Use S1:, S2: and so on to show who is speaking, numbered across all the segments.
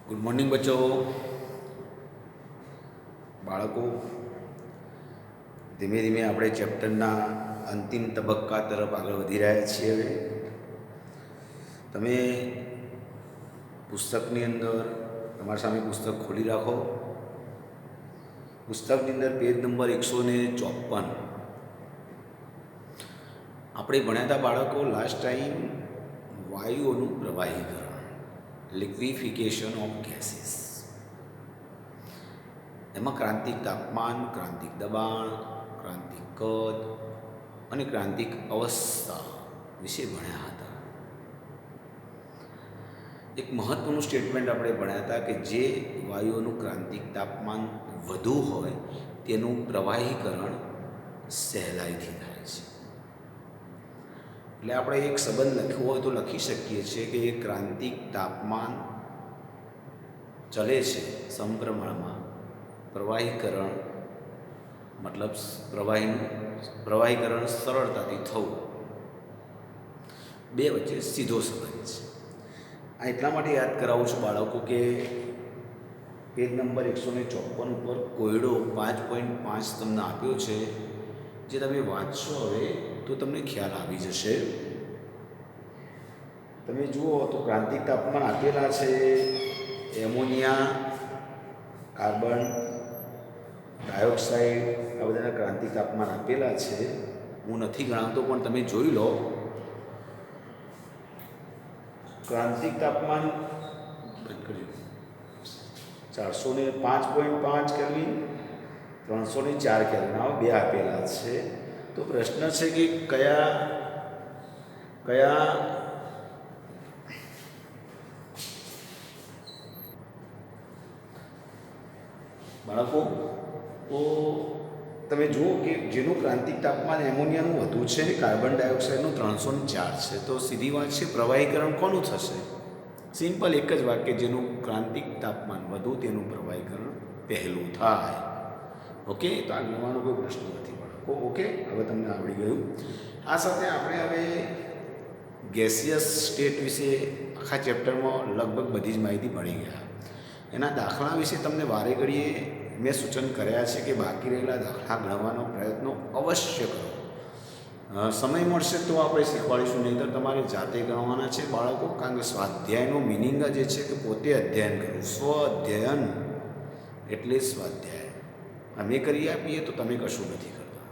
S1: Good morning બચ્ચો. બાળકો, ધીમે ધીમે આપણે ચેપ્ટરના અંતિમ તબક્કા તરફ આગળ વધી રહ્યા છીએ. હવે તમે પુસ્તકની અંદર તમારી સામે પુસ્તક ખોલી રાખો. પુસ્તકની અંદર પેજ નંબર 154 આપણે ભણ્યા હતા બાળકો last time વાયુઓનું પ્રવાહીકરણ, liquefaction of gases. એમાં ક્રાંતિક તાપમાન, ક્રાંતિક દબાણ, ક્રાંતિક કદ અને ક્રાંતિક અવસ્થા વિશે ભણ્યા હતા. એક મહત્ત્વનું સ્ટેટમેન્ટ આપણે ભણ્યા હતા કે જે વાયુઓનું ક્રાંતિક તાપમાન વધુ હોય તેનું પ્રવાહીકરણ સહેલાઈથી થાય છે. એટલે આપણે એક સંબંધ લખવો હોય તો લખી શકીએ છીએ કે એ ક્રાંતિક તાપમાન ચલે છે સમપ્રમાણમાં, પ્રવાહીકરણ મતલબ પ્રવાહીકરણ સરળતાથી થવું, બે વચ્ચે સીધો સંબંધ છે. આ એટલા માટે યાદ કરાવું છું બાળકો કે પેજ નંબર 154 ઉપર કોયડો 5.5 તમને આપ્યો છે. જે તમે વાંચશો હવે તો તમને ખ્યાલ આવી જશે. તમે જુઓ તો ક્રાંતિક તાપમાન આપેલા છે. એમોનિયા, કાર્બન ડાયોક્સાઇડ, આ બધાના ક્રાંતિક તાપમાન આપેલા છે. હું નથી ગણાવતો પણ તમે જોઈ લો. ક્રાંતિક તાપમાન 405.5 કેલ્વિન, 304 કેલ્વિન, આવા બે આપેલા છે. તો પ્રશ્ન છે કે કયા બાળકો, તો તમે જુઓ કે જેનું ક્રાંતિક તાપમાન એમોનિયાનું વધુ છે અને કાર્બન ડાયોક્સાઇડનું 304 છે. તો સીધી વાત છે, પ્રવાહીકરણ કોનું થશે? સિમ્પલ એક જ વાક્ય, જેનું ક્રાંતિક તાપમાન વધુ તેનું પ્રવાહીકરણ પહેલું થાય. ઓકે, તો આ ગણવાનો કોઈ પ્રશ્ન નથી બાળકો. ઓકે, હવે તમને આવડી ગયું. આ સાથે આપણે હવે ગેસિયસ સ્ટેટ વિશે આખા ચેપ્ટરમાં લગભગ બધી જ માહિતી મળી ગયા. એના દાખલા વિશે તમને વારે ઘડીએ મેં સૂચન કર્યા છે કે બાકી રહેલા દાખલા ગણવાનો પ્રયત્નો અવશ્ય કરો. સમય મળશે તો આપણે શીખવાડીશું, નહીંતર તમારે જાતે ગણવાના છે બાળકો. કારણ કે સ્વાધ્યાયનો મિનિંગ જ એ છે કે પોતે અધ્યયન કરવું. સ્વ અધ્યયન એટલે સ્વાધ્યાય. અમે કરી આપીએ તો તમે કશું નથી કરતા.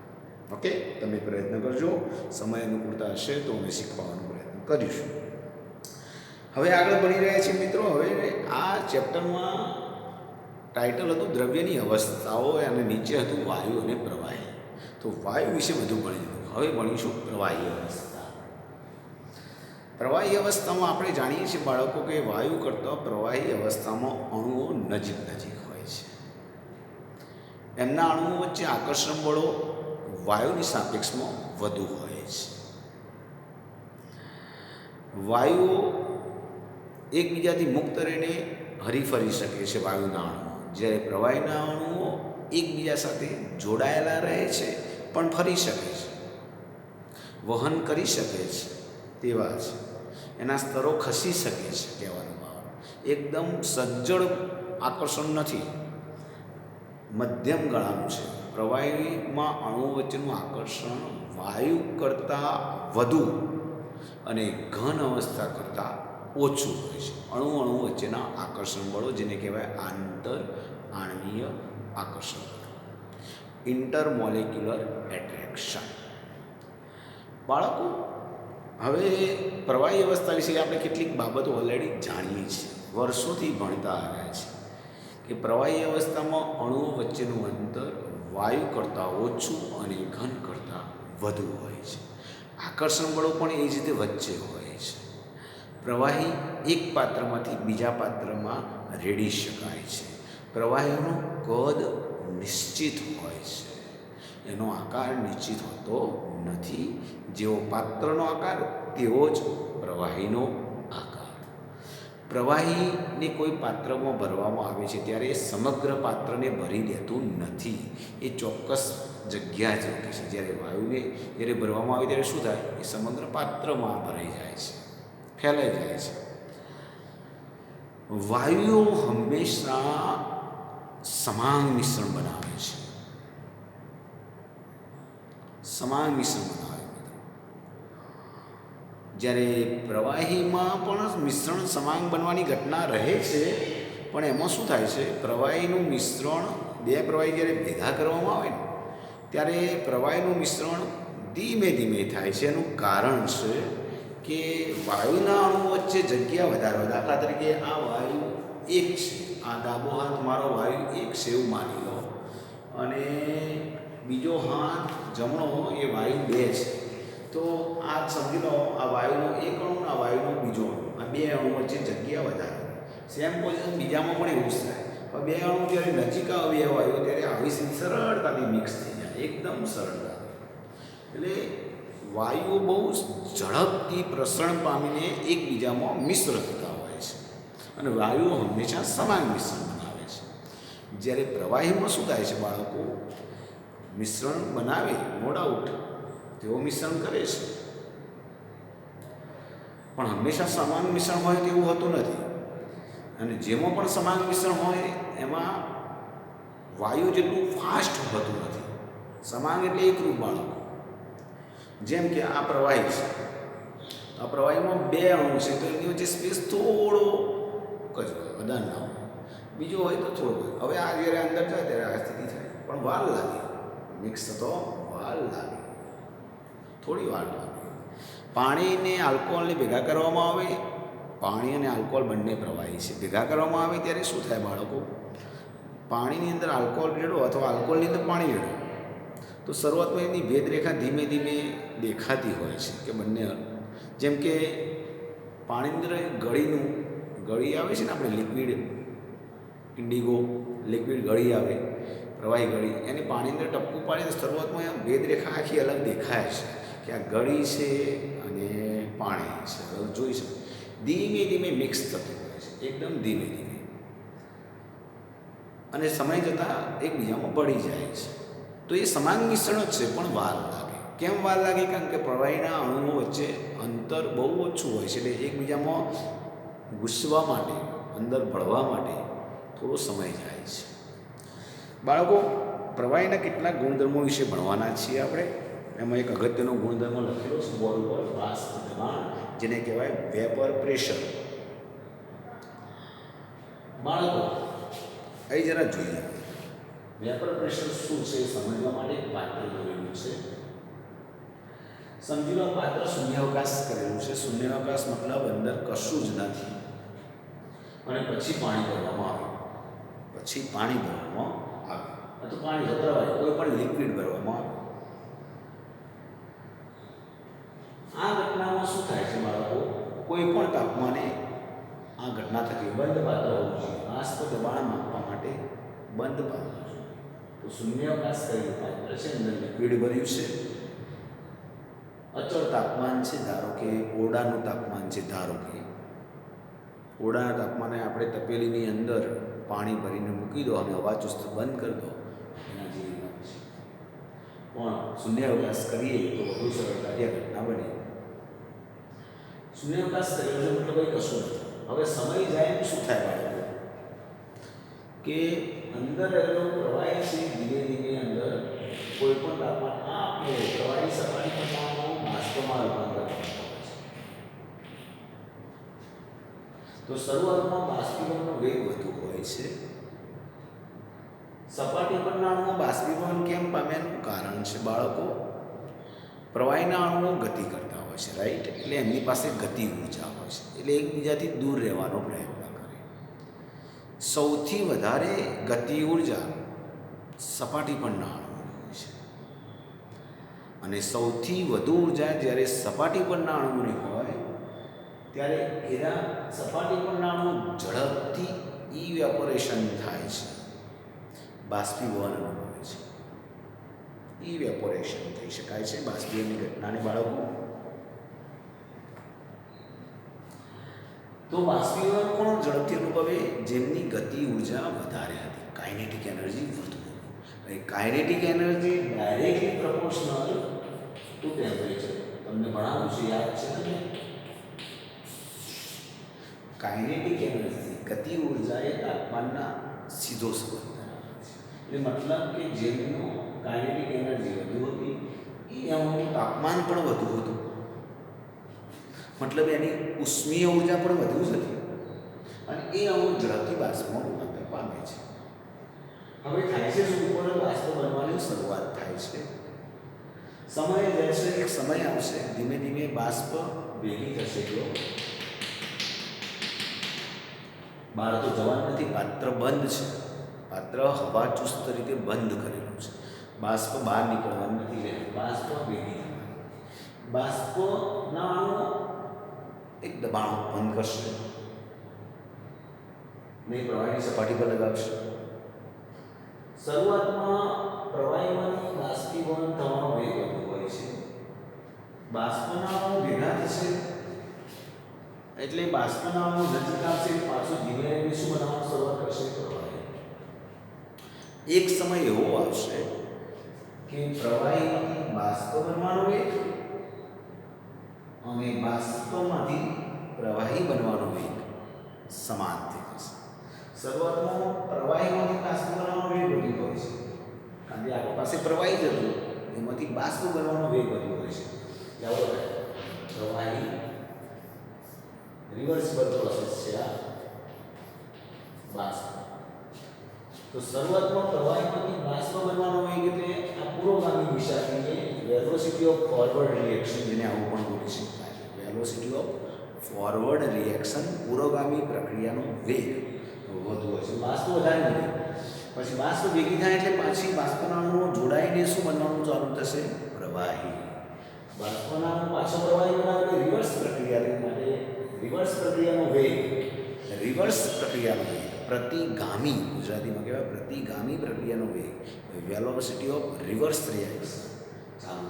S1: ઓકે, તમે પ્રયત્ન કરજો. સમય અનુકૂળતા હશે તો અમે શીખવાનો પ્રયત્ન કરીશું. હવે આગળ ભણી રહ્યા છીએ મિત્રો. હવે આ ચેપ્ટરમાં ટાઇટલ હતું દ્રવ્યની અવસ્થાઓ અને નીચે હતું વાયુ અને પ્રવાહી. તો વાયુ વિશે બધું ભણી લીધું. હવે ભણીશું પ્રવાહી અવસ્થા. પ્રવાહી અવસ્થામાં આપણે જાણીએ છીએ બાળકો કે વાયુ કરતાં પ્રવાહી અવસ્થામાં અણુઓ નજીક હોય છે. એમના અણુઓ વચ્ચે આકર્ષણ બળો વાયુની સાપેક્ષમાં વધુ હોય છે. વાયુઓ એકબીજાથી મુક્ત રહીને હરીફરી શકે છે વાયુના અણુઓ, જ્યારે પ્રવાહીના અણુઓ એકબીજા સાથે જોડાયેલા રહે છે પણ ફરી શકે છે, વહન કરી શકે છે, તેવા છે. એના સ્તરો ખસી શકે છે. કહેવાનો ભાવ એકદમ સજ્જડ આકર્ષણ નથી, મધ્યમ ગાળાનું છે. પ્રવાહીમાં અણુઓ વચ્ચેનું આકર્ષણ વાયુ કરતાં વધુ અને ઘન અવસ્થા કરતાં ઓછું હોય છે. અણુ વચ્ચેના આકર્ષણ બળો, જેને કહેવાય આંતર આણ્વીય આકર્ષણ બળો, ઇન્ટરમોલેક્યુલર એટ્રેક્શન. બાળકો, હવે પ્રવાહી અવસ્થા વિશે આપણે કેટલીક બાબતો ઓલરેડી જાણીએ છીએ, વર્ષોથી ભણતા આવ્યા છીએ કે પ્રવાહી અવસ્થામાં અણુઓ વચ્ચેનું અંતર વાયુ કરતાં ઓછું અને ઘન કરતાં વધુ હોય છે. આકર્ષણ બળો પણ એ જ રીતે વચ્ચે હોય છે. પ્રવાહી એક પાત્રમાંથી બીજા પાત્રમાં રેડી શકાય છે. પ્રવાહીનું કદ નિશ્ચિત હોય છે, એનો આકાર નિશ્ચિત હોતો નથી. જેવો પાત્રનો આકાર તેવો જ પ્રવાહીનો આકાર. પ્રવાહીને કોઈ પાત્રમાં ભરવામાં આવે છે ત્યારે એ સમગ્ર પાત્રને ભરી દેતું નથી, એ ચોક્કસ જગ્યા જ રોકે છે. જ્યારે વાયુને ભરવામાં આવે ત્યારે શું થાય? એ સમગ્ર પાત્રમાં ભરાઈ જાય છે, ફેલાઈ જાય છે. વાયુઓ હંમેશા સમાન મિશ્રણ બનાવે છે. સમાન મિશ્રણ બનાવે. જ્યારે પ્રવાહીમાં પણ મિશ્રણ સમાન બનવાની ઘટના રહે છે, પણ એમાં શું થાય છે, પ્રવાહીનું મિશ્રણ, બે પ્રવાહી જ્યારે ભેગા કરવામાં આવે ને ત્યારે પ્રવાહીનું મિશ્રણ ધીમે ધીમે થાય છે. એનું કારણ છે કે વાયુના અણુ વચ્ચે જગ્યા વધારે. દાખલા તરીકે આ વાયુ એક છે, આ ડાબો હાથ મારો વાયુ એક છે એવું માની લો, અને બીજો હાથ જમણો એ વાયુ બે છે. તો આ સમજી લો, આ વાયુનો એક અણુ, આ વાયુનો બીજો અણુ, આ બે અણુ વચ્ચે જગ્યા વધારે. સેમ પોઝિશન બીજામાં પણ એવું જ થાય. હવે બે અણુ જ્યારે નજીક આવે વાયુ ત્યારે આવી સરળતાથી મિક્સ થઈ જાય, એકદમ સરળતાથી. એટલે વાયુઓ બહુ ઝડપથી પ્રસરણ પામીને એકબીજામાં મિશ્ર થતા હોય છે, અને વાયુઓ હંમેશા સમાન મિશ્રણ બનાવે છે. જ્યારે પ્રવાહીમાં શું થાય છે બાળકો, મિશ્રણ બનાવે, નો ડાઉટ તેઓ મિશ્રણ કરે છે, પણ હંમેશા સમાન મિશ્રણ હોય તેવું હોતું નથી. અને જેમાં પણ સમાન મિશ્રણ હોય એમાં વાયુ જેટલું ફાસ્ટ હોતું નથી. સમાન એટલે એકરૂપ બાળકો. જેમ કે આ પ્રવાહી છે, આ પ્રવાહીમાં બે અણુ છે, તો એની વચ્ચે સ્પેસ થોડો જ હોય, વધારે ના હોય. બીજો હોય તો થોડો હોય. હવે આ જ્યારે અંદર જાય ત્યારે આ સ્થિતિ થાય, પણ વાર લાગે, મિક્સ થતો વાર લાગે, થોડી વાર લાગે. પાણીને આલ્કોહોલને ભેગા કરવામાં આવે, પાણી અને આલ્કોહોલ બંને પ્રવાહી છે, ભેગા કરવામાં આવે ત્યારે શું થાય બાળકો, પાણીની અંદર આલ્કોહોલ રેડો અથવા આલ્કોહોલની અંદર પાણી રેડો તો શરૂઆતમાં એની ભેદરેખા ધીમે ધીમે દેખાતી હોય છે કે બંને, જેમ કે પાણીની અંદર ગળી આવે છે ને, આપણે લિક્વિડ ઇન્ડિગો લિક્વિડ ગળી આવે, પ્રવાહી ગળી, એને પાણી અંદર ટપકું પાડે તો શરૂઆતમાં ભેદરેખા આખી અલગ દેખાય છે કે આ ગળી છે અને પાણી છે. હવે જોઈ શકો ધીમે ધીમે મિક્સ થતું હોય છે, એકદમ ધીમે ધીમે, અને સમય જતાં એકબીજામાં ભળી જાય છે. તો એ સમાન મિશ્રણ જ છે, પણ વાર લાગે. કેમ વાર લાગે? કારણ કે પ્રવાહીના અણુઓ વચ્ચે અંતર બહુ ઓછું હોય છે, એટલે એકબીજામાં ઘૂસવા માટે, અંદર ભળવા માટે થોડો સમય જાય છે. બાળકો, પ્રવાહીના કેટલાક ગુણધર્મો વિશે ભણવાના છીએ આપણે. એમાં એક અગત્યનો ગુણધર્મ લખેલો છે બોર્ડ ઉપર, બાષ્પ દબાણ, જેને કહેવાય વેપર પ્રેશર. બાળકો અહીં જરા જોઈએ વેપર પ્રેશર શું છે સમજવા માટે એક પાત્ર દોરેલું છે. સમજી લો, પાત્ર શૂન્યાવકાશ કરેલું છે. શૂન્યાવકાશ મતલબ અંદર કશું જ નથી, અને પછી પાણી ભરવામાં આવે, અથવા પાણી વતરાવાય, કોઈ પણ લિક્વિડ ભરવામાં આવે. આ ઘટનામાં શું થાય છે બાળકો, કોઈ પણ તાપમાને આ ઘટના થતી બંધ પાત્ર હોવું જોઈએ. બાષ્પ દબાણ માપવા માટે બંધ પાત્ર જોઈએ. તો શૂન્યાવકાશ કરેલું પાત્ર છે, અંદર લિક્વિડ ભર્યું છે, અચળ તાપમાન છે, ધારો કે ઓરડાનું તાપમાન છે, ધારો કે ઓરડાના તાપમાને આપણે તપેલીની અંદર પાણી ભરીને મૂકી દો અને હવા ચુસ્ત બંધ કરી દો, એના જેવી વાત છે. પણ શૂન્યાવકાશ કરીએ તો વધુ સરળતાથી આ ઘટના બને. શૂન્યાવકાશ કર્યો છે મતલબ કંઈ કશું નથી. હવે સમય જાય એમ શું થાય બાળકો, કે અંદર રહેલો પ્રવાહી છે ધીમે ધીમે અંદર કોઈ પણ તાપમાન આપણે પ્રવાહી સપાટી પર બાષ્પમાં રૂપાંતર કરતા હોય છે. તો શરૂઆતમાં બાષ્પીભવનનો વેગ વધુ હોય છે. સપાટી પરના અણુઓ બાષ્પીભવન કેમ પામ્યાનું કારણ છે બાળકો, પ્રવાહીના અણુઓ ગતિ કરતા હોય છે, રાઈટ? એટલે એમની પાસે ગતિ ઊર્જા હોય છે, એટલે એકબીજાથી દૂર રહેવાનો પ્રયત્ન કરે. સૌથી વધારે ગતિ ઊર્જા સપાટી પરના અણુઓની હોય છે, અને સૌથી વધુ ઊર્જા જ્યારે સપાટી પરના અણુઓની હોય ત્યારે એના સપાટી પરના અણુઓ ઝડપથી ઇવેપોરેશન થાય છે, બાષ્પીભવન અનુભવે છે. ઇવેપોરેશન થઈ શકાય છે બાષ્પીભવનની ઘટનાને બાળકો. તો બાષ્પીભવન કોણ ઝડપથી અનુભવે? જેમની ગતિ ઊર્જા વધારે હતી, કાઇનેટિક એનર્જી વધુ. Kinetic energy directly proportional two temperature. તમને ભણાવું છું, યાદ છે ને? કાઇનેટિક એનર્જી ગતિ ઉર્જા એ તાપમાનના સીધો સંબંધ ધરાવે છે. એટલે મતલબ કે જેમનો કાઇનેટિક એનર્જી વધુ હતી એ અણુનું તાપમાન પણ વધુ હતું, મતલબ એની ઉષ્મીય ઉર્જા પણ વધુ જ હતી અને એ અણુ ઝડપથી બાષ્પમાં રૂપાંતર પામે છે. હવે થાય છે શું? ઉપર બાષ્પ બનવાની શરૂઆત થાય છે. સમય જશે, એક સમય આવશે, ધીમે ધીમે બાષ્પ ભેગી થશે. જો બહાર તો જવાનું નથી, પાત્ર બંધ છે, પાત્ર હવા ચુસ્ત રીતે બંધ કરેલું છે. બાષ્પ બહાર નીકળવાનું નથી, એટલે બાષ્પ ભેગી થવાની. બાષ્પના અણુ એક દબાણ ઉત્પન્ન કરશે ને પ્રવાહીની સપાટી પર લગાવશે. શરૂઆતમાં પ્રવાહીમાંથી બાષ્પીભવન થવાનો વેગ વધુ હોય છે. બાષ્પના અણુ ભેગા થશે એટલે બાષ્પના અણુ નજીક આવશે, પાછું ધીમે ધીમે શું બનાવવાનું શરૂઆત કરશે? પ્રવાહી. એક સમય એવો આવશે કે પ્રવાહીમાંથી બાષ્પ બનવાનો વેગ અને બાષ્પમાંથી પ્રવાહી બનવાનો વેગ સમાન થઈ જશે. શરૂઆતમાં પ્રવાહીમાંથી બાષ્પ બનવાનો વેગ વધુ હોય છે, કારણ કે આપણી પાસે પ્રવાહી જ હતું, એમાંથી બાષ્પ બનવાનો વેગ વધુ હોય છે. પ્રવાહી રિવર્સિબલ પ્રોસેસ છે આ બાષ્પ. તો શરૂઆતમાં પ્રવાહીમાંથી બાષ્પ બનવાનો વેગ એટલે આ પુરોગામી દિશાથી જે વેલોસિટી ઓફ ફોરવર્ડ રિએક્શન, જેને આવું પણ બોલી શકાય, વેલોસિટી ઓફ ફોરવર્ડ રિએક્શન, પુરોગામી પ્રક્રિયાનો વેગ વધુ હોય છે. બાષ્પ વધારે નથી, પછી બાષ્પ ભેગી થાય એટલે પાછી બાષ્પના અણુઓ જોડાઈને શું બનવાનું ચાલુ થશે? પ્રવાહી. બાષ્પના અણુ પાછો પ્રવાહી બનાવે, રિવર્સ પ્રક્રિયા માટે રિવર્સ પ્રક્રિયાનો વેગ, રિવર્સ પ્રક્રિયાનો વેગ, પ્રતિગામી, ગુજરાતીમાં કહેવાય પ્રતિગામી પ્રક્રિયાનો વેગ, વેલોસિટી ઓફ રિવર્સ રિએક્શન ચાલુ.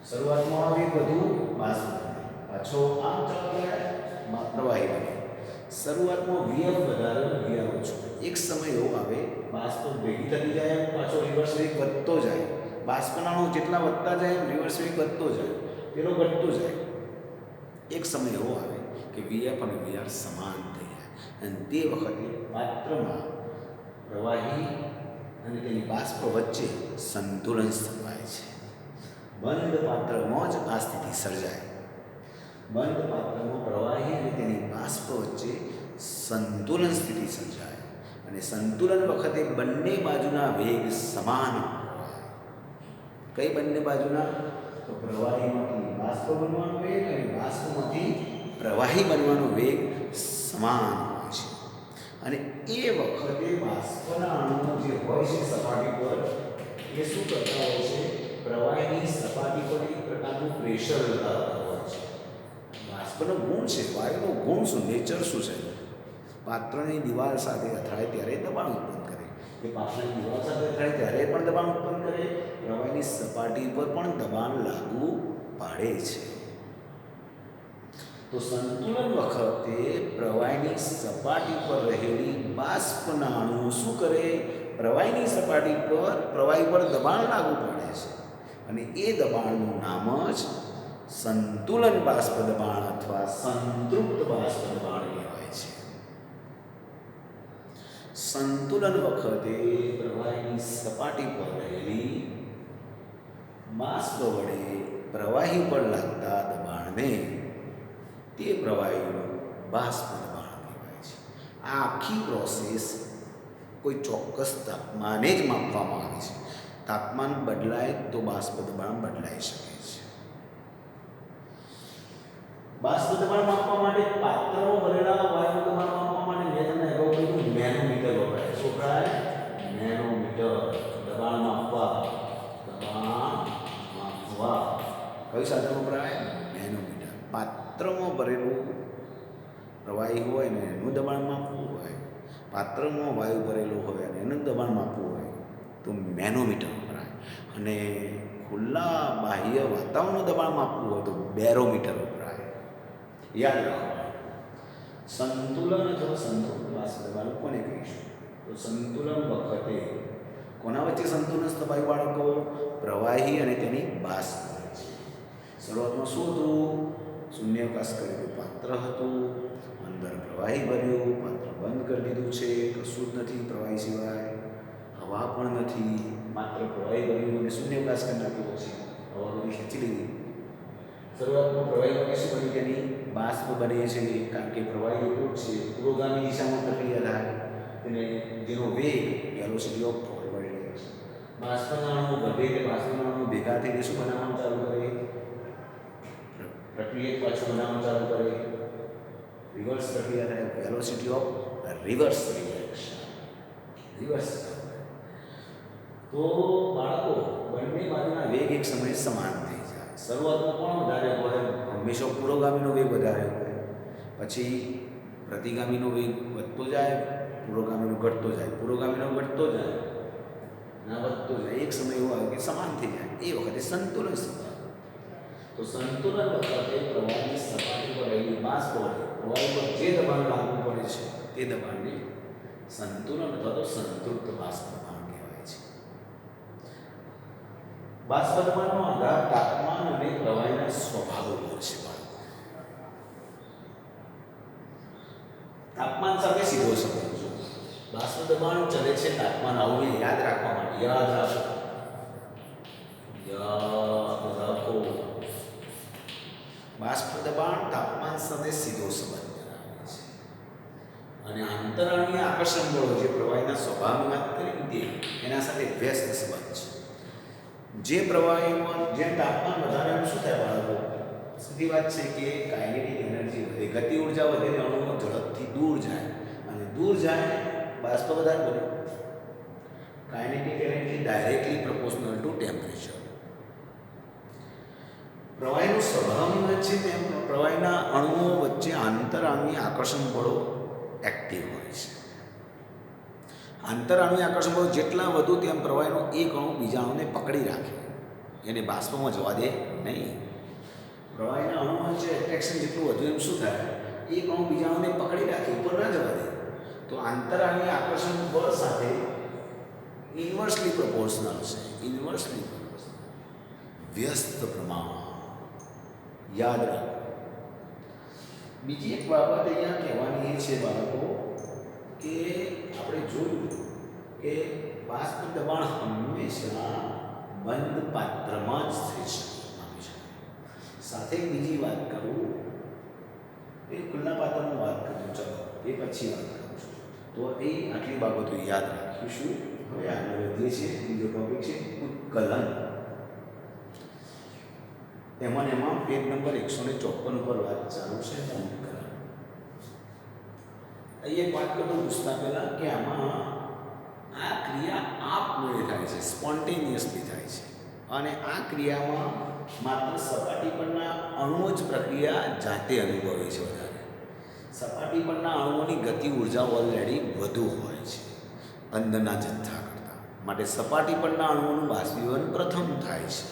S1: શરૂઆતમાં વેગ વધુ, બાષ્પ પાછો આમ ચાલુ થાય, પ્રવાહી બને. શરૂઆતમાં વીએફ વધારે, વીઆર ઓછો. એક સમય એવો આવે બાષ્પ ભેગી થતી જાય, પાછો રિવર્સ વેગ વધતો જાય. બાષ્પના અણુ જેટલા વધતા જાય રિવર્સ વેગ વધતો જાય, પેલો ઘટતો જાય. એક સમય એવો આવે કે વીએફ અને વીઆર સમાન થઈ જાય અને તે વખતે પાત્રમાં પ્રવાહી અને તેની બાષ્પ વચ્ચે સંતુલન સ્થપાય છે. બંધ પાત્રમાં જ આ સ્થિતિ સર્જાય. બંધ પાત્રમાં પ્રવાહી અને તેની બાષ્પ વચ્ચે સંતુલન સ્થિતિ સર્જાય અને સંતુલન વખતે બંને બાજુના વેગ સમાન હોય. કઈ બંને બાજુના? તો પ્રવાહીમાંથી બાષ્પ બનવાનો વેગ અને બાષ્પમાંથી પ્રવાહી બનવાનો વેગ સમાન હોય છે. અને એ વખતે બાષ્પના અણુઓ જે હોય છે સપાટી પર, એ શું કરતા હોય છે? પ્રવાહીની સપાટી પર એક પ્રકારનું પ્રેશર લગાવતા હોય છે. બાષ્પનો ગુણ છે, વાયુનો ગુણ શું, નેચર શું છે? પાત્રની દિવાલ સાથે અથડાય ત્યારે દબાણ ઉત્પન્ન કરે, એ પાત્રની દિવાલ સાથે અથડાય ત્યારે પણ દબાણ ઉત્પન્ન કરે, પ્રવાહીની સપાટી પર પણ દબાણ લાગુ પાડે છે. તો સંતુલન વખતે પ્રવાહીની સપાટી પર રહેલી બાષ્પના અણુઓ શું કરે? પ્રવાહીની સપાટી પર પ્રવાહી પર દબાણ લાગુ પાડે છે અને એ દબાણનું નામ જ સંતુલન બાષ્પ દબાણ અથવા સંતૃપ્ત બાષ્પ દબાણ કહેવાય છે. સંતુલન વખતે પ્રવાહીની સપાટી પર રહેલી બાષ્પ વડે પ્રવાહી પર લાગતા દબાણને તે પ્રવાહીનું બાષ્પ દબાણ કહેવાય છે. આ આખી પ્રોસેસ કોઈ ચોક્કસ તાપમાને જ માપવામાં આવે છે. તાપમાન બદલાય તો બાષ્પ દબાણ બદલાઈ શકે છે. બાષ્પ દબાણ માપવા માટે પાત્રમાં ભરેલા વાયુનું દબાણ માપવા માટે મેં તમને અગાઉ કીધું મેનોમીટર વપરાય. શું વપરાય? મેનોમીટર. દબાણ માપવા, કયું સાધન વપરાય? મેનોમીટર. પાત્રમાં ભરેલું પ્રવાહી હોય ને એનું દબાણ માપવું હોય, પાત્રમાં વાયુ ભરેલું હોય અને એનું દબાણ માપવું હોય તો મેનોમીટર વપરાય. અને ખુલ્લા બાહ્ય વાતાવરણનું દબાણ માપવું હોય તો બેરોમીટર વપરાય. યાદ રાખો. સંતુલન અથવા સંતૃપ્ત બાષ્પ દબાણ કોને કહીશું? તો સંતુલન વખતે કોના વચ્ચે સંતુલન સ્થપાયું બાળકો? પ્રવાહી અને તેની બાષ્પ વચ્ચે. શરૂઆતમાં શું હતું? શૂન્યાવકાશ કરેલું પાત્ર હતું અને અંદર પ્રવાહી ભર્યું, પાત્ર બંધ કરી દીધું છે, કશું જ નથી પ્રવાહી સિવાય, હવા પણ નથી, માત્ર પ્રવાહી ભર્યું અને શૂન્યાવકાશ કરી નાખ્યો છે. હવા બધી ખેંચી લીધી. શરૂઆતમાં પ્રવાહી બને શું બની તેની બાષ્પ બને છે, કારણ કે પ્રવાહી એટલું જ છે, પુરોગામી દિશામાં પ્રક્રિયા થાય, તેને જેનો વેગ વેલોસિટી ઓફ ફોરવર્ડ છે. બાષ્પના અણુઓ વધે એટલે બાષ્પના અણુઓ ભેગા થઈને શું બનાવવાનું ચાલુ કરે? પ્રક્રિયા પાછું બનાવવાનું ચાલુ કરે, રિવર્સ પ્રક્રિયા થાય, velocity of reverse reaction. Reverse તો બાળકો બંને બાજુના વેગ એક સમયે સમાન થઈ જાય. શરૂઆતમાં કોણ વધારે હોય? હંમેશા પુરોગામીનો વેગ વધારે હોય, પછી પ્રતિગામીનો વેગ વધતો જાય, પુરોગામીનો ઘટતો જાય, પુરોગામીનો ઘટતો જાય, ના વધતો જાય. એક સમય એવો આવે કે સમાન થઈ જાય, એ વખતે સંતુલન સ્થિતિ. તો સંતુલન વખતે પ્રવાહની સપાટી પર રહેલી બાષ્પ વડે પ્રવાહી પર જે દબાણ લાગુ પડે છે તે દબાણને સંતુલન અથવા તો સંતૃપ્ત બાષ્પ દબાણ કહેવાય છે. બાષ્પ દબાણનો આધાર તાપમાન અને પ્રવાહીના સ્વભાવ ઉપર છે. તાપમાન સાથે સીધો સંબંધ છે. બાષ્પ દબાણ ચલે છે તાપમાન. આવું યાદ રાખવા માટે યાદ રાખો. બાષ્પ દબાણ તાપમાન સાથે સીધો સંબંધ ધરાવે છે. અને આંતરાણીય આકર્ષણ બળો જે પ્રવાહીના સ્વભાવની વાત કરી તે એના સાથે વ્યસ્ત સંબંધ છે. જે પ્રવાહીમાં જેમ તાપમાન વધારે શું થાય બાળકો? સીધી વાત છે કે કાઇનેટિક એનર્જી વધે, ગતિ ઉર્જા વધે, અણુઓ ઝડપથી દૂર જાય, અને દૂર જાય બાષ્પ વધારે બને. Kinetic energy directly proportional two temperature. પ્રવાહીનો સ્વભાવની વાત છે તેમ પ્રવાહીના અણુઓ વચ્ચે આંતરાણુય આકર્ષણ બળો એક્ટિવ હોય છે. આંતરાણુય આકર્ષણ બળો જેટલા વધુ તેમ પ્રવાહીનો એક અણુ બીજા અણુને પકડી રાખે, એને બાષ્પમાં જવા દે નહીં. પ્રવાહીના અણુ વચ્ચે એટ્રેક્શન જેટલું વધુ એમ શું થાય? એક અણુ બીજા અણુને પકડી રાખે, ઉપર ના જવા દે. તો આંતરાણુય આકર્ષણ બળ સાથે ઇન્વર્સલી પ્રોપોર્શનલ છે. ઇન્વર્સલી પ્રોપોર્શનલ વ્યસ્ત પ્રમાણ. યાદ રાખો. બીજી એક બાબત અહીંયા કહેવાની એ છે બાળકો કે આપણે જોયું કે બાષ્પ દબાણ હંમેશા બંધ પાત્રમાં જ થઈ શકે. સાથે બીજી વાત કરું, એ ખુલ્લા પાત્રમાં વાત કરું, ચલો એ પછી વાત કરું છું. તો એ આટલી બાબતો યાદ રાખીશું. હવે આગળ વધીએ છીએ. બીજો ટોપિક છે ઉત્કલન. એમાં પેજ નંબર 154 પર વાત ચાલુ છે. ઉત્કલન અહીંયા વાત કરું પૂછતા પહેલાં કે આમાં આ ક્રિયા આપમેળે થાય છે, સ્પોન્ટેનિયસલી થાય છે, અને આ ક્રિયામાં માત્ર સપાટી પરના અણુઓ જ પ્રક્રિયા જાતે અનુભવે છે. વધારે સપાટી પરના અણુઓની ગતિ ઉર્જા ઓલરેડી વધુ હોય છે અંદરના જથ્થા કરતાં, માટે સપાટી પરના અણુઓનું બાષ્પીભવન પ્રથમ થાય છે.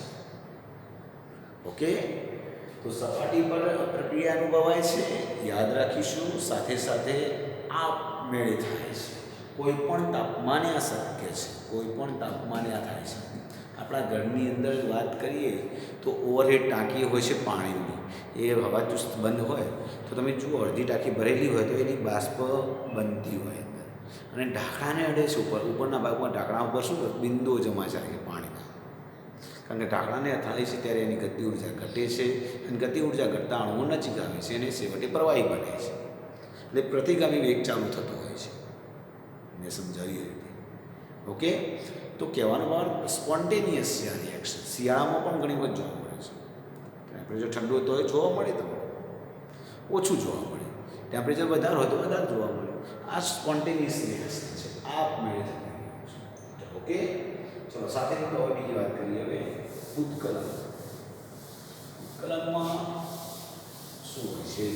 S1: ઓકે, તો સપાટી પર પ્રક્રિયા અનુભવાય છે, યાદ રાખીશું. સાથે સાથે આપમેળે થાય છે. કોઈ પણ તાપમાને આ શક્ય છે. કોઈ પણ તાપમાને આ થાય છે. આપણા ઘરની અંદર વાત કરીએ તો ઓવરહેડ ટાંકી હોય છે પાણીની, એ હવા ચુસ્ત બંધ હોય તો તમે જુઓ અડધી ટાંકી ભરેલી હોય તો એની બાષ્પ બનતી હોય અંદર, અને ઢાંકણાને અડે છે ઉપરના ભાગમાં ઢાંકણા ઉપર શું બિંદુઓ જમા જાય પાણીના, કારણ કે ઢાંકણાને અથાડે છે ત્યારે એની ગતિ ઉર્જા ઘટે છે, અને ગતિ ઉર્જા ઘટતા અણુઓ નજીક આવે છે અને છેવટે પ્રવાહી બને છે. એટલે પ્રતિગામી વેગ ચાલુ થતો હોય છે. મેં સમજાવી રીતે. ઓકે, તો કહેવાનો ભાવ સ્પોન્ટેનિયસ છે આ રિએક્શન. શિયાળામાં પણ ઘણી વખત જોવા મળે છે. ટેમ્પરેચર ઠંડુ હોય તો જોવા મળે, તમને ઓછું જોવા મળે. ટેમ્પરેચર વધારે હોય તો વધારે જોવા મળે. આ સ્પોન્ટેનિયસ રિએક્શન છે, આપમેળે થતી રિએક્શન. ઓકે, ચલો સાથે તો હવે બીજી વાત કરીએ. હવે ઉત્કલન. ઉત્કલનમાં શું હોય છે?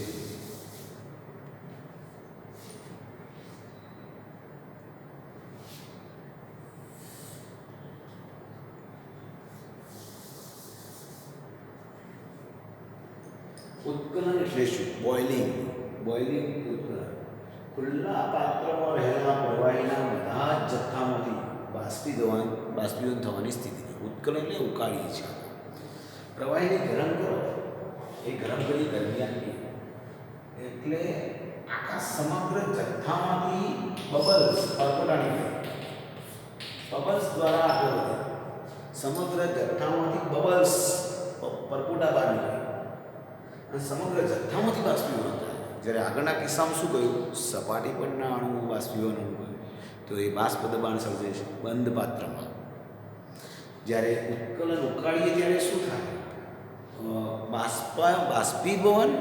S1: ઉત્કલન એટલે શું? બોઇલિંગ. બોઇલિંગ ઉત્કલન. ખુલ્લા પાત્રમાં રહેલા પ્રવાહીના બધા જ જથ્થામાંથી બાષ્પીભવન થવાની સ્થિતિને ઉત્કલન એટલે ઉકાળીએ છીએ. પ્રવાહીને ગરમ કરો, એ ગરમ કરી દરમિયાન એટલે આખા સમગ્ર જથ્થામાંથી બબલ્સ પરપોટાની બબલ્સ દ્વારા આગળ વધે. સમગ્ર જથ્થામાંથી બબલ્સ પરપોટા બહાર નીકળે અને સમગ્ર જથ્થામાંથી બાષ્પીભવન થાય. જ્યારે આગળના કિસ્સામાં શું કહ્યું? સપાટી પરના અણુઓ બાષ્પીભવન અનુભવે તો એ બાષ્પ દબાણ સર્જે છે બંધ પાત્રમાં. જ્યારે ઉત્કલન ઉકાળીએ ત્યારે શું થાય? બાષ્પીભવન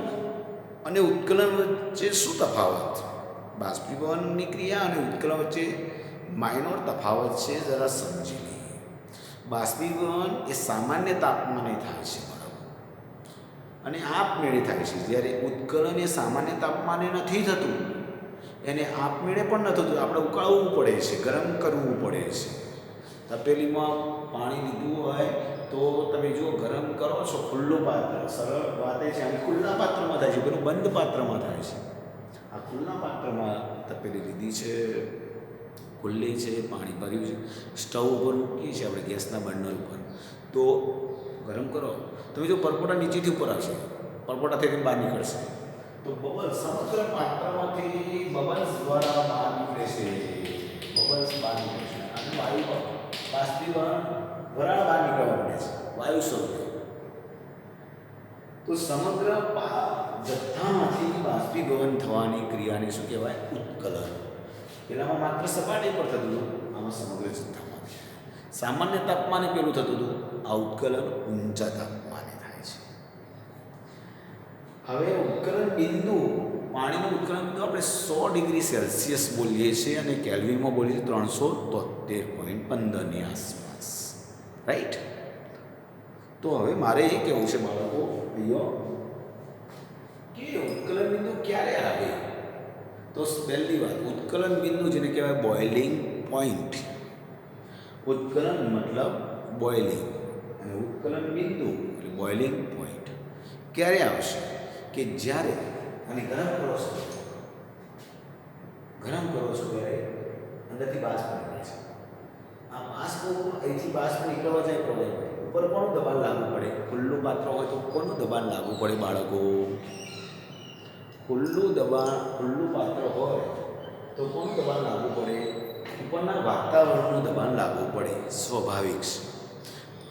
S1: અને ઉત્કલન વચ્ચે શું તફાવત? બાષ્પીભવનની ક્રિયા અને ઉત્કલન વચ્ચે માઇનોર તફાવત છે, જરા સમજી લઈએ. બાષ્પીભવન એ સામાન્ય તાપમાને થાય છે અને આપમેળે થાય છે. જ્યારે ઉત્કલન એ સામાન્ય તાપમાને નથી થતું, એને આપમેળે પણ નથી થતું. આપણે ઉકાળવું પડે છે, ગરમ કરવું પડે છે. તપેલીમાં પાણી લીધું હોય તો તમે જો ગરમ કરો છો, ખુલ્લું પાત્ર, સરળ વાત એ છે અને ખુલ્લા પાત્રમાં થાય છે, પેલું બંધ પાત્રમાં થાય છે. આ ખુલ્લા પાત્રમાં તપેલી લીધી છે, ખુલ્લી છે, પાણી ભર્યું છે, સ્ટવ ઉપર મૂકીએ છીએ આપણે ગેસના બર્નર ઉપર, તો ગરમ કરો તમે જો પરપોટા નીચેથી ઉપર આવશે, પરપોટા થઈને બહાર નીકળશે તો બબલ્સ સમગ્ર પાત્રમાંથી બબલ્સ દ્વારા બહાર નીકળે છે. બબલ્સ બહાર નીકળે છે અને વાયુ બાષ્પીભવન વરાળ બહાર નીકળવા માંડે છે, વાયુ સ્વરૂપે. તો સમગ્ર જથ્થામાંથી બાષ્પીભવન થવાની ક્રિયાને શું કહેવાય? ઉત્કલન. પેલામાં માત્ર સપાટી પર થતું હતું, આમાં સમગ્ર જથ્થામાંથી. સામાન્ય તાપમાને પેલું થતું હતું, આ ઉત્કલન ઊંચા તાપમાને થાય છે. હવે ઉત્કલન બિંદુ, પાણીનું ઉત્કલન બિંદુ આપણે 100 ડિગ્રી સેલ્સિયસ બોલીએ છીએ અને કેલ્વિનમાં બોલીએ છીએ 373.15ની આસપાસ, રાઈટ? તો હવે મારે એ કહેવું છે બાળકો અહીંયા કે ઉત્કલન બિંદુ ક્યારે આવે? તો પહેલી વાત, ઉત્કલન બિંદુ જેને કહેવાય બોઇલિંગ પોઈન્ટ. ઉત્કલન મતલબ બોઇલિંગ અને ઉત્કલન બિંદુ એટલે બોઇલિંગ પોઈન્ટ ક્યારે આવશે? કે જ્યારે અને ગરમ કરો છો ત્યારે અંદરથી બાષ્પ નીકળે છે. આ બાષ્પ અહીંથી બાષ્પ નીકળવા જાય પ્રવાહી ઉપર કોનું દબાણ લાગુ પડે? ખુલ્લું પાત્ર હોય તો કોનું દબાણ લાગુ પડે બાળકો? ખુલ્લું પાત્ર હોય તો કોનું દબાણ લાગુ પડે? ઉપરના વાતાવરણનું દબાણ લાગુ પડે, સ્વાભાવિક છે.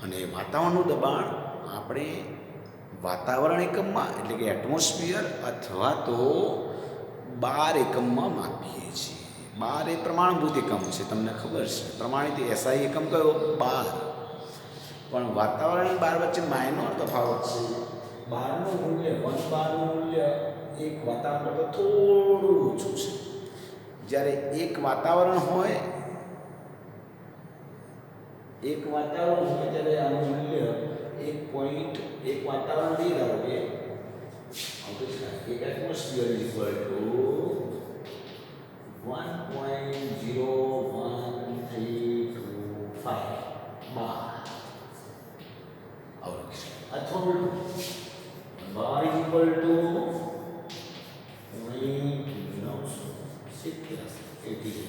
S1: અને વાતાવરણનું દબાણ આપણે વાતાવરણ એકમમાં એટલે કે એટમોસ્ફિયર અથવા તો બાર એકમમાં માપીએ છીએ. બાર એ પ્રમાણભૂત એકમ છે, તમને ખબર છે. પ્રમાણિત એસઆઈ એકમ કયો? 12. પણ વાતાવરણ બાર વચ્ચે માઇનોર તફાવત છે. બારનું મૂલ્ય 1 બારનું મૂલ્ય એક વાતાવરણ કરતાં થોડું ઓછું છે. જ્યારે એક વાતાવરણ હોય ત્યારે આનું મૂલ્ય 1 વાતાવરણ નહીં ધારો કે એક એટમોસ્ફિયર ઇઝ ઇક્વલ ટુ 1.01325 બાર. અથવા બાર ઇઝ ઇક્વલ ટુ 0.987.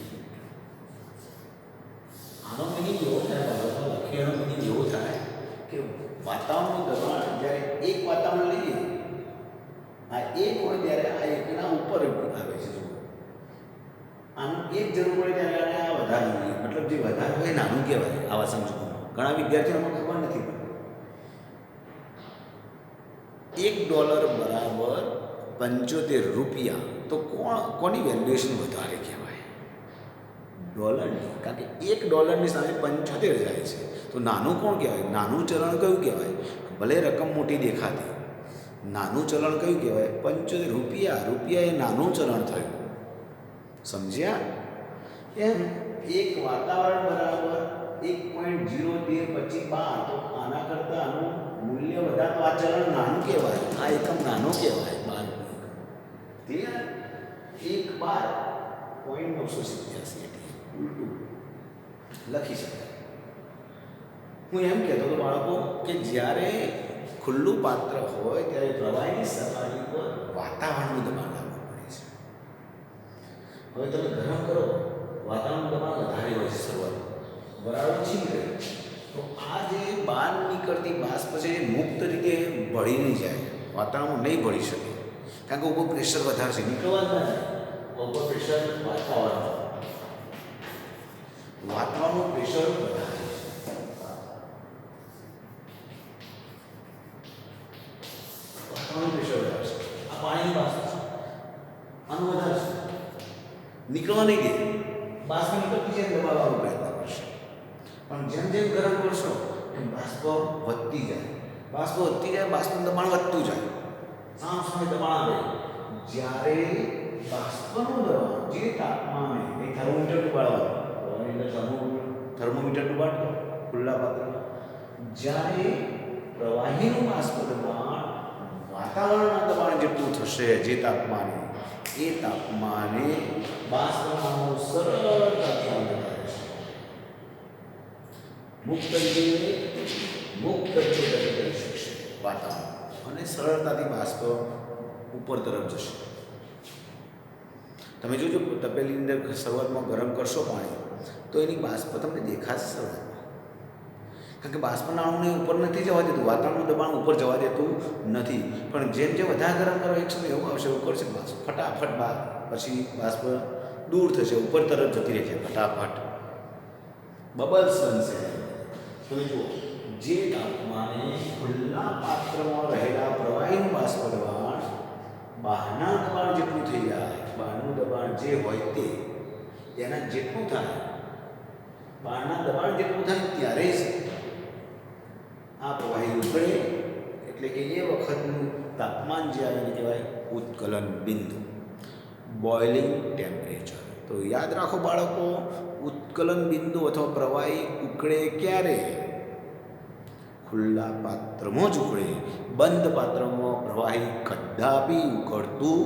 S1: આનો મિનિંગ એવો થાય, લખેલો મિનિંગ એવો થાય કે વાતાવરણનું દબાણ જ્યારે એક વાતાવરણ લઈએ, આ એક હોય ત્યારે આ એકના ઉપર આવે છે. આનું એક જરૂર પડે ત્યારે આ વધારે જોઈએ, મતલબ જે વધારે હોય નાનું કહેવાય. આવા સમજવામાં ઘણા વિદ્યાર્થીઓને ખબર નથી પડતી. $1 બરાબર 75 રૂપિયા, તો કોની વેલ્યુએશન વધારે કહેવાય? ડોલરની. કારણ કે $1ની સામે 75 જાય છે, તો નાનું કોણ કહેવાય? નાનું ચલણ કયું કહેવાય? ભલે રકમ મોટી દેખાતી, નાનું ચલણ કયું કહેવાય? 75 રૂપિયા. રૂપિયા એ નાનું ચલણ થયું, સમજ્યા? એમ એક વાતાવરણ બરાબર 1.01325 બાર, તો આના કરતાં આનું મૂલ્ય વધારે, તો આ ચલણ નાનું કહેવાય, આ એકમ નાનો કહેવાય. 12 1 બાર 0.987 ઉલટું લખી શકાય. હું એમ કહેતો હતો બાળકો કે જ્યારે ખુલ્લું પાત્ર હોય ત્યારે પ્રવાહીની સપાટી પર વાતાવરણનું દબાણ લાગુ પડે છે. હવે તમે ગરમ કરો, વાતાવરણનું દબાણ વધારે હોય છે શરૂઆતમાં, વરાળ ઓછી નીકળે, તો આ જે બહાર નીકળતી બાષ્પ છે એ મુક્ત રીતે ભળી નહીં જાય, વાતાવરણમાં નહીં ભળી શકે. કારણ કે ઉપર પ્રેશર વધારે છે, નીકળવા જ ના ઉપર પ્રેશર વાતાવરણનું પ્રેશર વધારે છે. વાતાવરણનું પ્રેશર વધારે છે. આ પાણીની બાષ્પ છે, આનું વધારે છે, નીકળવા નહીં દે, બાષ્પ નીકળતી છે દબાવવાનો પ્રયત્ન કરશે. પણ જેમ જેમ ગરમ કરશો એમ બાષ્પ વધતી જાય, બાષ્પનું દબાણ વધતું જાય, સામ સામે દબાણ આવે. જ્યારે બાષ્પનું દબાણ જે તાપમાને એ થર્મોમીટર ડુબાડવાનું, થર્મોમીટર ડુબાડતો ખુલ્લા પાત્રમાં, જ્યારે પ્રવાહીનું બાષ્પ દબાણ વાતાવરણના દબાણ જેટલું થશે, જે તાપમાને એ તાપમાને બાષ્પનું સરળતાથી અંદર આવે છે. મુક્ત કરી શકશે વાતાવરણ અને સરળતાથી બાષ્પ ઉપર તરફ જશે. તમે જોજો તપેલીની અંદર શરૂઆતમાં ગરમ કરશો પાણી તો એની બાષ્પ તમને દેખાશે શરૂઆતમાં, કારણ કે બાષ્પના અણુને ઉપર નથી જવા દેતું, વાતાવરણનું દબાણ ઉપર જવા દેતું નથી. પણ જેમ જેમ વધારે ગરમ કરો એક સમય એવું આવશે, એવું કરશે બાષ્પ ફટાફટ પછી બાષ્પ દૂર થશે, ઉપર તરફ જતી રહેશે ફટાફટ, બબલ્સ બનશે. તમે જુઓ, જે તાપમાને ખુલ્લા પાત્રમાં રહેલા પ્રવાહીનું બાષ્પ દબાણ બહારના દબાણ જેટલું થઈ જાય, બહારનું દબાણ જે હોય તે એના જેટલું થાય, બહારના દબાણ જેટલું થાય ત્યારે જ આ પ્રવાહી ઉકળે. એટલે કે એ વખતનું તાપમાન જે આવે એને કહેવાય ઉત્કલન બિંદુ, બોઇલિંગ ટેમ્પરેચર. તો યાદ રાખો બાળકો, ઉત્કલન બિંદુ અથવા પ્રવાહી ઉકળે ક્યારે? ખુલ્લા પાત્રમાં જ ઉકળે. બંધ પાત્રમાં પ્રવાહી કદાપી ઉકળતું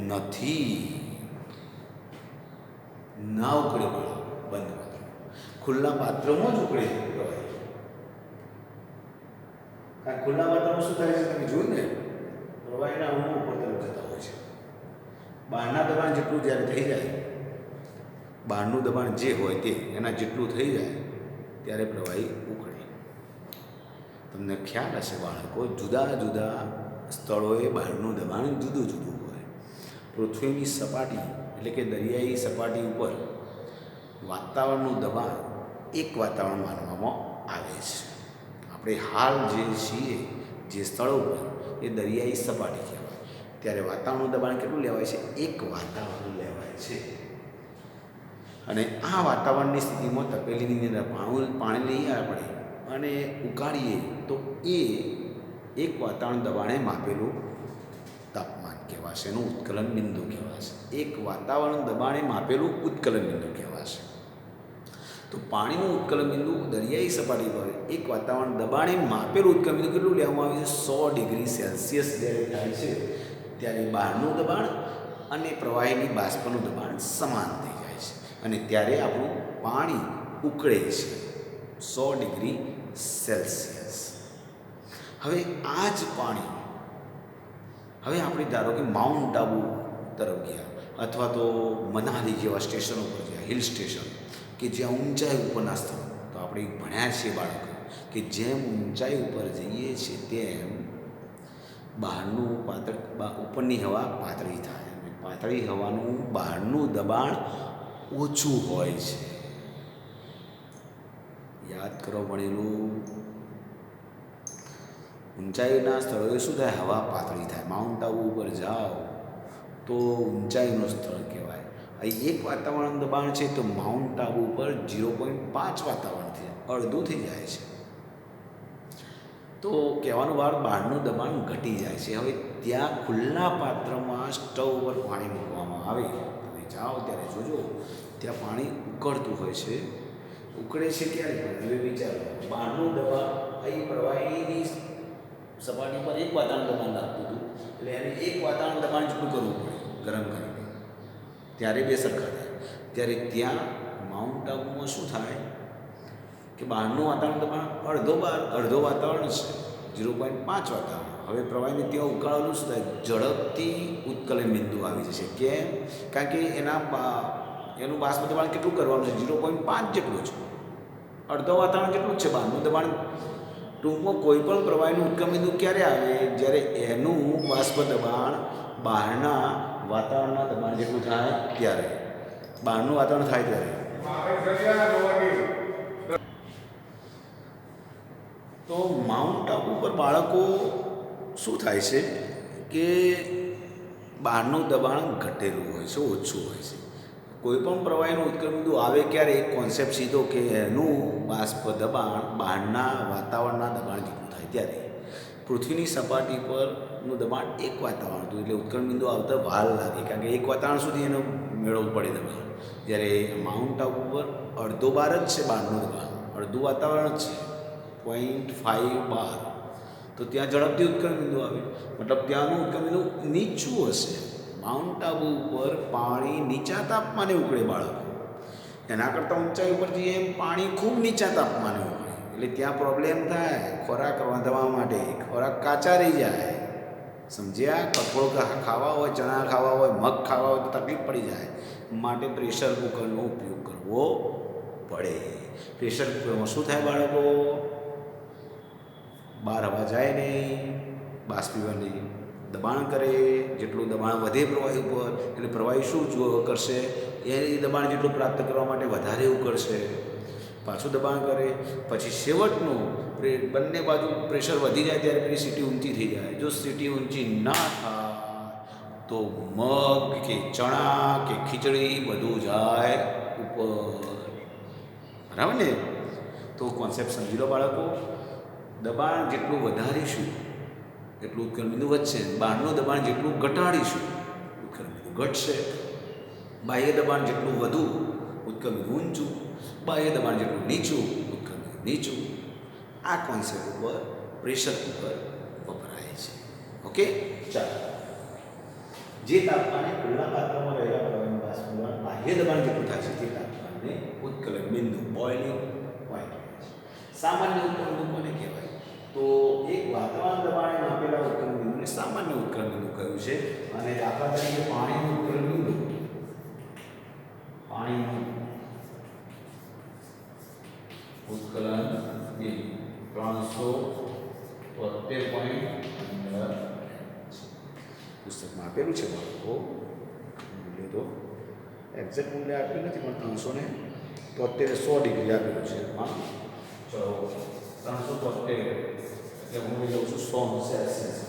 S1: નથી, ના ઉકળે બંધ પાત્ર, ખુલ્લા પાત્રમાં જ ઉકળે પ્રવાહી. કારણ ખુલ્લા પાત્રમાં શું થાય છે તમે જોયું ને, પ્રવાહીના અણુ ઉપર તરફ જતા હોય છે. બહારના દબાણ જેટલું જ્યારે થઈ જાય, બહારનું દબાણ જે હોય તે એના જેટલું થઈ જાય ત્યારે પ્રવાહી ઉકળે. તમને ખ્યાલ હશે બાળકો, જુદા જુદા સ્થળોએ બહારનું દબાણ જુદું જુદું હોય. પૃથ્વીની સપાટી એટલે કે દરિયાઈ સપાટી ઉપર વાતાવરણનું દબાણ એક વાતાવરણ માનવામાં આવે છે. આપણે હાલ જે છીએ જે સ્થળો ઉપર એ દરિયાઈ સપાટી કહેવાય, ત્યારે વાતાવરણનું દબાણ કેટલું લેવાય છે? એક વાતાવરણ લેવાય છે. અને આ વાતાવરણની સ્થિતિમાં તપેલીની અંદર પાણી લઈએ આપણે અને ઉકાળીએ તો એ એક વાતાવરણ દબાણે માપેલું તાપમાન કહેવાશે, એનું ઉત્કલન બિંદુ કહેવાશે. એક વાતાવરણ દબાણે માપેલું ઉત્કલન બિંદુ કહેવાશે. તો પાણીનું ઉત્કલન બિંદુ દરિયાઈ સપાટી પર એક વાતાવરણ દબાણે માપેલું ઉત્કલન બિંદુ કેટલું લેવામાં આવે છે? 100 ડિગ્રી સેલ્સિયસ જ્યારે થાય છે ત્યારે બહારનું દબાણ અને પ્રવાહીની બાષ્પનું દબાણ સમાન થઈ જાય છે અને ત્યારે આપણું પાણી ઉકળે છે 100 ડિગ્રી સેલ્સિયસ. હવે આ જ પાણી, હવે આપણે ધારો કે માઉન્ટ આબુ તરફ ગયા અથવા તો મનાલી જેવા સ્ટેશનો પર ગયા, હિલ સ્ટેશન કે જ્યાં ઊંચાઈ ઉપરના સ્થળો, તો આપણે ભણ્યા છીએ બાળકો કે જેમ ઊંચાઈ ઉપર જઈએ છીએ તેમ બહારનું ઉપરની હવા પાતળી થાય અને પાતળી હવાનું બહારનું દબાણ ઓછું હોય છે. યાદ કરો ભણેલું. ઊંચાઈના સ્થળોએ શું થાય? હવા પાતળી થાય. માઉન્ટ આબુ ઉપર જાઓ તો ઊંચાઈનું સ્થળ કહેવાય. અહીં એક વાતાવરણ દબાણ છે તો માઉન્ટ આબુ ઉપર 0.5 વાતાવરણથી અડધું થઈ જાય છે. તો કહેવાનું બહારનું દબાણ ઘટી જાય છે. હવે ત્યાં ખુલ્લા પાત્રમાં સ્ટવ ઉપર પાણી મૂકવામાં આવે, તમે જાઓ ત્યારે જોજો ત્યાં પાણી ઉકળતું હોય છે. ઉકળે છે ક્યારે? હવે વિચારો, બહારનું દબાણ અહીં પ્રવાહીની સપાટી પર એક વાતાવરણ દબાણ લાગતું હતું, એટલે એને એક વાતાવરણ દબાણ જેટલું કરવું પડે ગરમ કરીને, ત્યારે બે સરખા થાય. ત્યારે ત્યાં માઉન્ટ આબુમાં શું થાય કે બહારનું વાતાવરણ દબાણ અડધો વાતાવરણ છે, 0.5 વાતાવરણ. હવે પ્રવાહીને ત્યાં ઉકાળવાનું શું થાય? ઝડપથી ઉત્કલન બિંદુ આવી જશે. કેમ? કારણ કે એનું બાષ્પ દબાણ કેટલું કરવાનું છે? 0.5 જેટલું છે, અડધો વાતાવરણ જેટલું જ છે બહારનું દબાણ. ટૂંકમાં કોઈ પણ પ્રવાહીનું ઉત્કલન બિંદુ ક્યારે આવે? જ્યારે એનું બાષ્પ દબાણ બહારના વાતાવરણના દબાણ જેટલું થાય ત્યારે, બહારનું વાતાવરણ થાય ત્યારે. તો માઉન્ટ આબુ પર બાળકો શું થાય છે કે બહારનું દબાણ ઘટેલું હોય છે, ઓછું હોય છે. કોઈ પણ પ્રવાહીનું ઉત્ક્રમબિંદુ આવે ક્યારે એક કોન્સેપ્ટ સીધો કે એનું બાષ્પ દબાણ બહારના વાતાવરણના દબાણ જેટલું થાય ત્યારે. પૃથ્વીની સપાટી પરનું દબાણ એક વાતાવરણ હતું એટલે ઉત્ક્રમબિંદુ આવતા વાર લાગે, કારણ કે એક વાતાવરણ સુધી એનો મેળવવું પડે દબાણ. જ્યારે માઉન્ટ આબુ પર અડધો બાર જ છે બહારનું દબાણ, અડધું વાતાવરણ જ છે, 0.5 બાર. તો ત્યાં ઝડપથી ઉત્ક્રમબિંદુ આવે, મતલબ ત્યાંનું ઉત્ક્રમબિંદુ નીચું હશે. માઉન્ટ આબુ ઉપર પાણી નીચા તાપમાને ઉકળે બાળકો, એના કરતાં ઊંચાઈ ઉપર જઈએ એમ પાણી ખૂબ નીચા તાપમાને ઉકળે, એટલે ત્યાં પ્રોબ્લેમ થાય ખોરાક રાંધવા માટે, ખોરાક કાચા રહી જાય. સમજ્યા? કઠોળ ખાવા હોય, ચણા ખાવા હોય, મગ ખાવા હોય તો તકલીફ પડી જાય, માટે પ્રેશર કુકરનો ઉપયોગ કરવો પડે. પ્રેશર કુકરમાં શું થાય બાળકો? બહાર હવા જાય નહીં, બાષ્પીભવનની દબાણ કરે, જેટલું દબાણ વધે પ્રવાહી ઉપર એટલે પ્રવાહી શું કરશે? એ દબાણ જેટલું પ્રાપ્ત કરવા માટે વધારે ઉકળશે, પાછું દબાણ કરે, પછી છેવટનું બંને બાજુ પ્રેશર વધી જાય ત્યારે પેલી સીટી ઊંચી થઈ જાય. જો સીટી ઊંચી ના થાય તો મગ કે ચણા કે ખીચડી બધું જાય ઉપર. બરાબર ને? તો કોન્સેપ્ટ સમજી લો બાળકો. દબાણ જેટલું વધારીશું એટલું ઉત્ક્રમબિંદુ વધશે, બહારનું દબાણ જેટલું ઘટાડીશું ઉત્ક્રમબિંદુ ઘટશે. બાહ્ય દબાણ જેટલું વધુ ઉત્ક્રમબિંદુ ઊંચું, બાહ્ય દબાણ જેટલું નીચું ઉત્ક્રમબિંદુ નીચું. આ કોન્સેપ્ટ ઉપર પ્રેશર કુકર વપરાય છે. ઓકે, ચાલો. જે તાપમાને ખુલ્લા પાત્રમાં રહેલા પ્રવાહીનું બાષ્પીભવન બાહ્ય દબાણ જેટલું થાય છે તે તાપમાનને ઉત્કલનબિંદુ બોઇલિંગ પોઈન્ટ કહે છે. સામાન્ય ઉત્કલનબિંદુ કોને કહેવાય? તો એક વાતાવરણ દબાણે માપેલા ઉત્કલનબિંદુને સામાન્ય ઉત્કલનબિંદુ કહ્યું છે. અને દાખલા તરીકે પાણીનું ઉત્કલનબિંદુ, પાણીનું ઉત્કલનબિંદુ 373.15 પુસ્તકમાં આપેલું છે બાળકો. મૂલ્ય તો એક્ઝેક્ટ મૂલ્ય આપ્યું નથી પણ 373 ડિગ્રી આપેલું છે. હા, ચલો 373 એટલે હું લઈ લઉં છું 100 સેલ્સિયસ.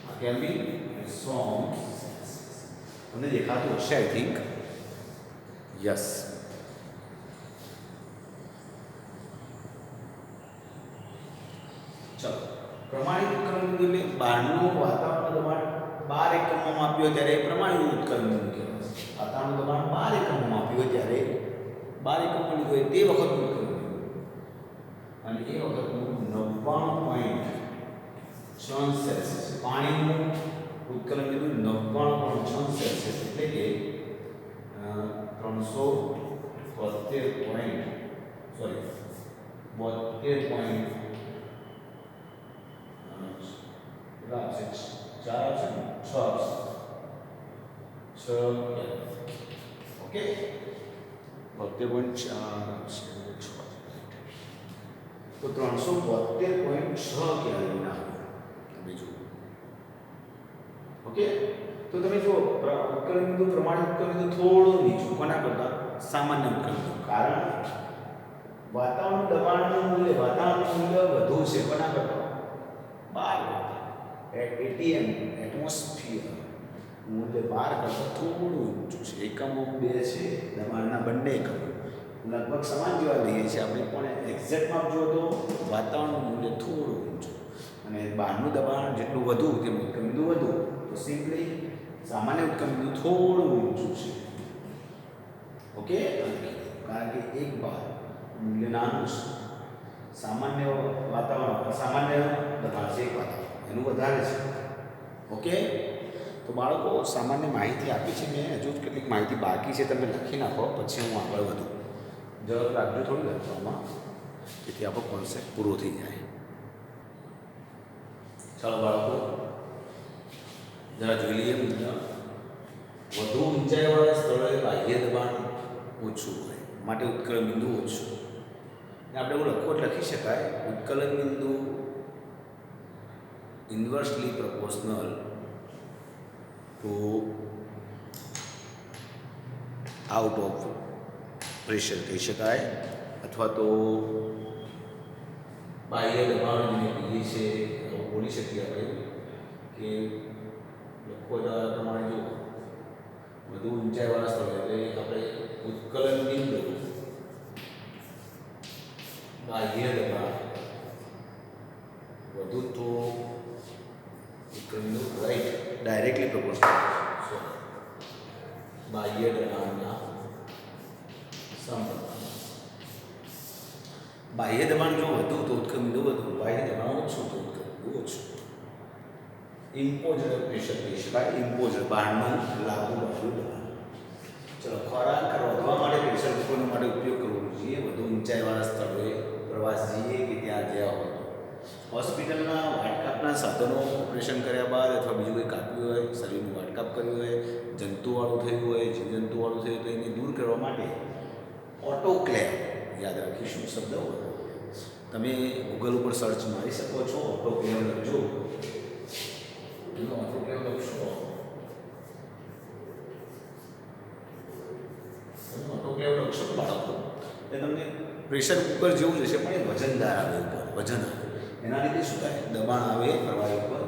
S1: આ કેલ્વિન અને 100 તમને દેખાતું હશે આઈ થિંક. યસ. ચલો, પ્રમાણિત ઉત્કલનબિંદુ એટલે બહારનું વાતાવરણ દબાણ 12 એકમમાં માપ્યું ત્યારે પ્રમાણિત ઉત્કલનબિંદુ કહેવાય. વાતાવરણ દબાણ 12 એકમમાં માપ્યું હોય ત્યારે 12 એકમમાં લીધું હોય તે વખતનું ઉત્કલનબિંદુ, અને એ વખતનું 99.6 સેલ્સિયસ. પાણીનું ઉત્કલનબિંદુ 99.6 સેલ્સિયસ એટલે કે 372.6 કેલ્વિન આવે. તમે જુઓ. ઓકે, તો તમે જુઓ ઉત્કલનબિંદુ પ્રમાણિત ઉત્કલનબિંદુ થોડું નીચું કોના કરતાં? સામાન્ય ઉત્કલનબિંદુ. કારણ વાતાવરણનું દબાણનું મૂલ્ય વધુ છે કોના કરતાં? 12 કરતાં. એટીએમ એટમોસ્ફિયર મૂલ્ય 12 કરતાં થોડું ઊંચું છે. એકમો 2 છે, દબાણના બંને એકમો લગભગ સમાન જેવા લઈએ છીએ આપણે, પણ એક્ઝેક્ટ માપ જો તો વાતાવરણનું મૂલ્ય થોડું ઊંચું અને બહારનું દબાણ જેટલું વધુ તેમ ઉત્કલનબિંદુ વધુ. તો સિમ્પલી સામાન્ય ઉત્કલનબિંદુ થોડું ઊંચું છે. ઓકે, કારણ કે એક બાર મૂલ્ય નાનું છે, સામાન્ય વાતાવરણ સામાન્ય દબાણ છે એક વાતાવરણ એનું વધારે છે. ઓકે, તો બાળકો સામાન્ય માહિતી આપી છે મેં, હજુ કેટલીક માહિતી બાકી છે, તમે લખી નાખો પછી હું આગળ વધું. ઝડપ રાખજો થોડી લખવામાં, જેથી આપણો કોન્સેપ્ટ પૂરો થઈ જાય. ચાલો બાળકો, જરા જોઈ લઈએ મુદ્દા. વધુ ઊંચાઈવાળા સ્થળોએ બાહ્ય દબાણ ઓછું હોય માટે ઉત્કલનબિંદુ ઓછું. આપણે એવું લખી શકાય, ઉત્કલનબિંદુ ઇન્વર્સલી પ્રપોર્શનલ તો આઉટ ઓફ પ્રેશર કહી શકાય, અથવા તો બાહ્ય દબાણ જેને કહીએ છીએ, એવું બોલી શકીએ આપણે કે લખો પ્રમાણે જો વધુ ઊંચાઈવાળા સ્થળે એટલે આપણે ઉત્કલન બિંદુ બાહ્ય દબાણ વધુ તો ઉત્કલન બિંદુ રાઈટ ડાયરેક્ટલી પ્રપોર્શનલ બાહ્ય દબાણના સમપ્રમાણમાં. બાહ્ય દબાણ જો વધુ તો ઉત્કલન બિંદુ વધુ, બાહ્ય દબાણ ઓછું તો ઉત્કલન બિંદુ ઓછું. ઇમ્પોઝડ પ્રેશર કહી શકાય, ઇમ્પોઝડ બહારનું લાગુ પડેલું દબાણ. ચલો, ખોરાક વધવા માટે પ્રેશર કુકરનો માટે ઉપયોગ કરવો જોઈએ વધુ ઊંચાઈવાળા સ્થળોએ પ્રવાસ જઈએ કે ત્યાં ગયા હોય. હોસ્પિટલના વાટકાપના સાધનો ઓપરેશન કર્યા બાદ અથવા બીજું કંઈ કાપ્યું હોય, શરીરનું વાટકાપ કર્યું હોય, જંતુવાળું થયું હોય, જીવજંતુવાળું થયું તો એને દૂર કરવા માટે ઓટોક્લેવ, યાદ રાખીશું શબ્દ. તમે ગૂગલ ઉપર સર્ચ મારી શકો છો, ઓટોક્લેવ લખજો. ઓટોક્લેવ લખશો, ઓટોક્લેવ લખશો તો બાળકો એ તમને પ્રેશર કુકર જેવું જ હશે, પણ એ વજનદાર આવે ઉપર, વજન આવે. એના લીધે શું થાય, દબાણ આવે પ્રવાહી ઉપર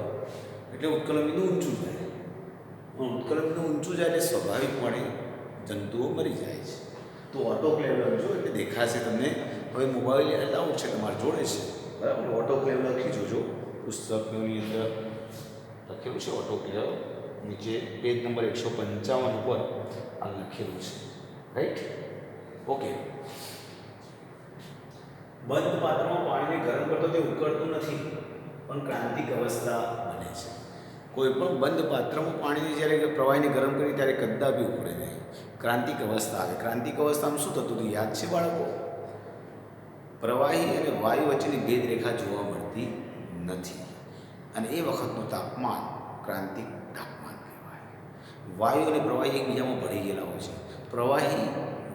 S1: એટલે ઉત્કલન બિંદુ ઊંચું જાય. ઉત્કલન બિંદુ ઊંચું જાય એટલે સ્વાભાવિકપણે જંતુઓ મરી જાય છે. તો ઓટોક્લેવ લખજો એટલે દેખાશે તમને. હવે મોબાઈલ એલાઉડ છે તમારે જોડે છે, બરાબર. ઓટોક્લેવ લખી જોજો, પુસ્તકની અંદર લખેલું છે ઓટોક્લેવ, નીચે પેજ નંબર 155 ઉપર આ લખેલું છે, રાઈટ. ઓકે. બંધ પાત્રમાં પાણીને ગરમ કરતો તે ઉકળતું નથી, પણ ક્રાંતિક અવસ્થા બને છે. કોઈ પણ બંધ પાત્રમાં પાણીને જ્યારે પ્રવાહીને ગરમ કરી ત્યારે કદાપી ઉકળે નહીં, ક્રાંતિક અવસ્થા આવે. ક્રાંતિક અવસ્થામાં શું થતું હતું યાદ છે બાળકો? પ્રવાહી અને વાયુ વચ્ચેની ભેદરેખા જોવા મળતી નથી, અને એ વખતનું તાપમાન ક્રાંતિક તાપમાન કહેવાય. વાયુ અને પ્રવાહી એકબીજામાં ભળી ગયેલા હોય છે. પ્રવાહી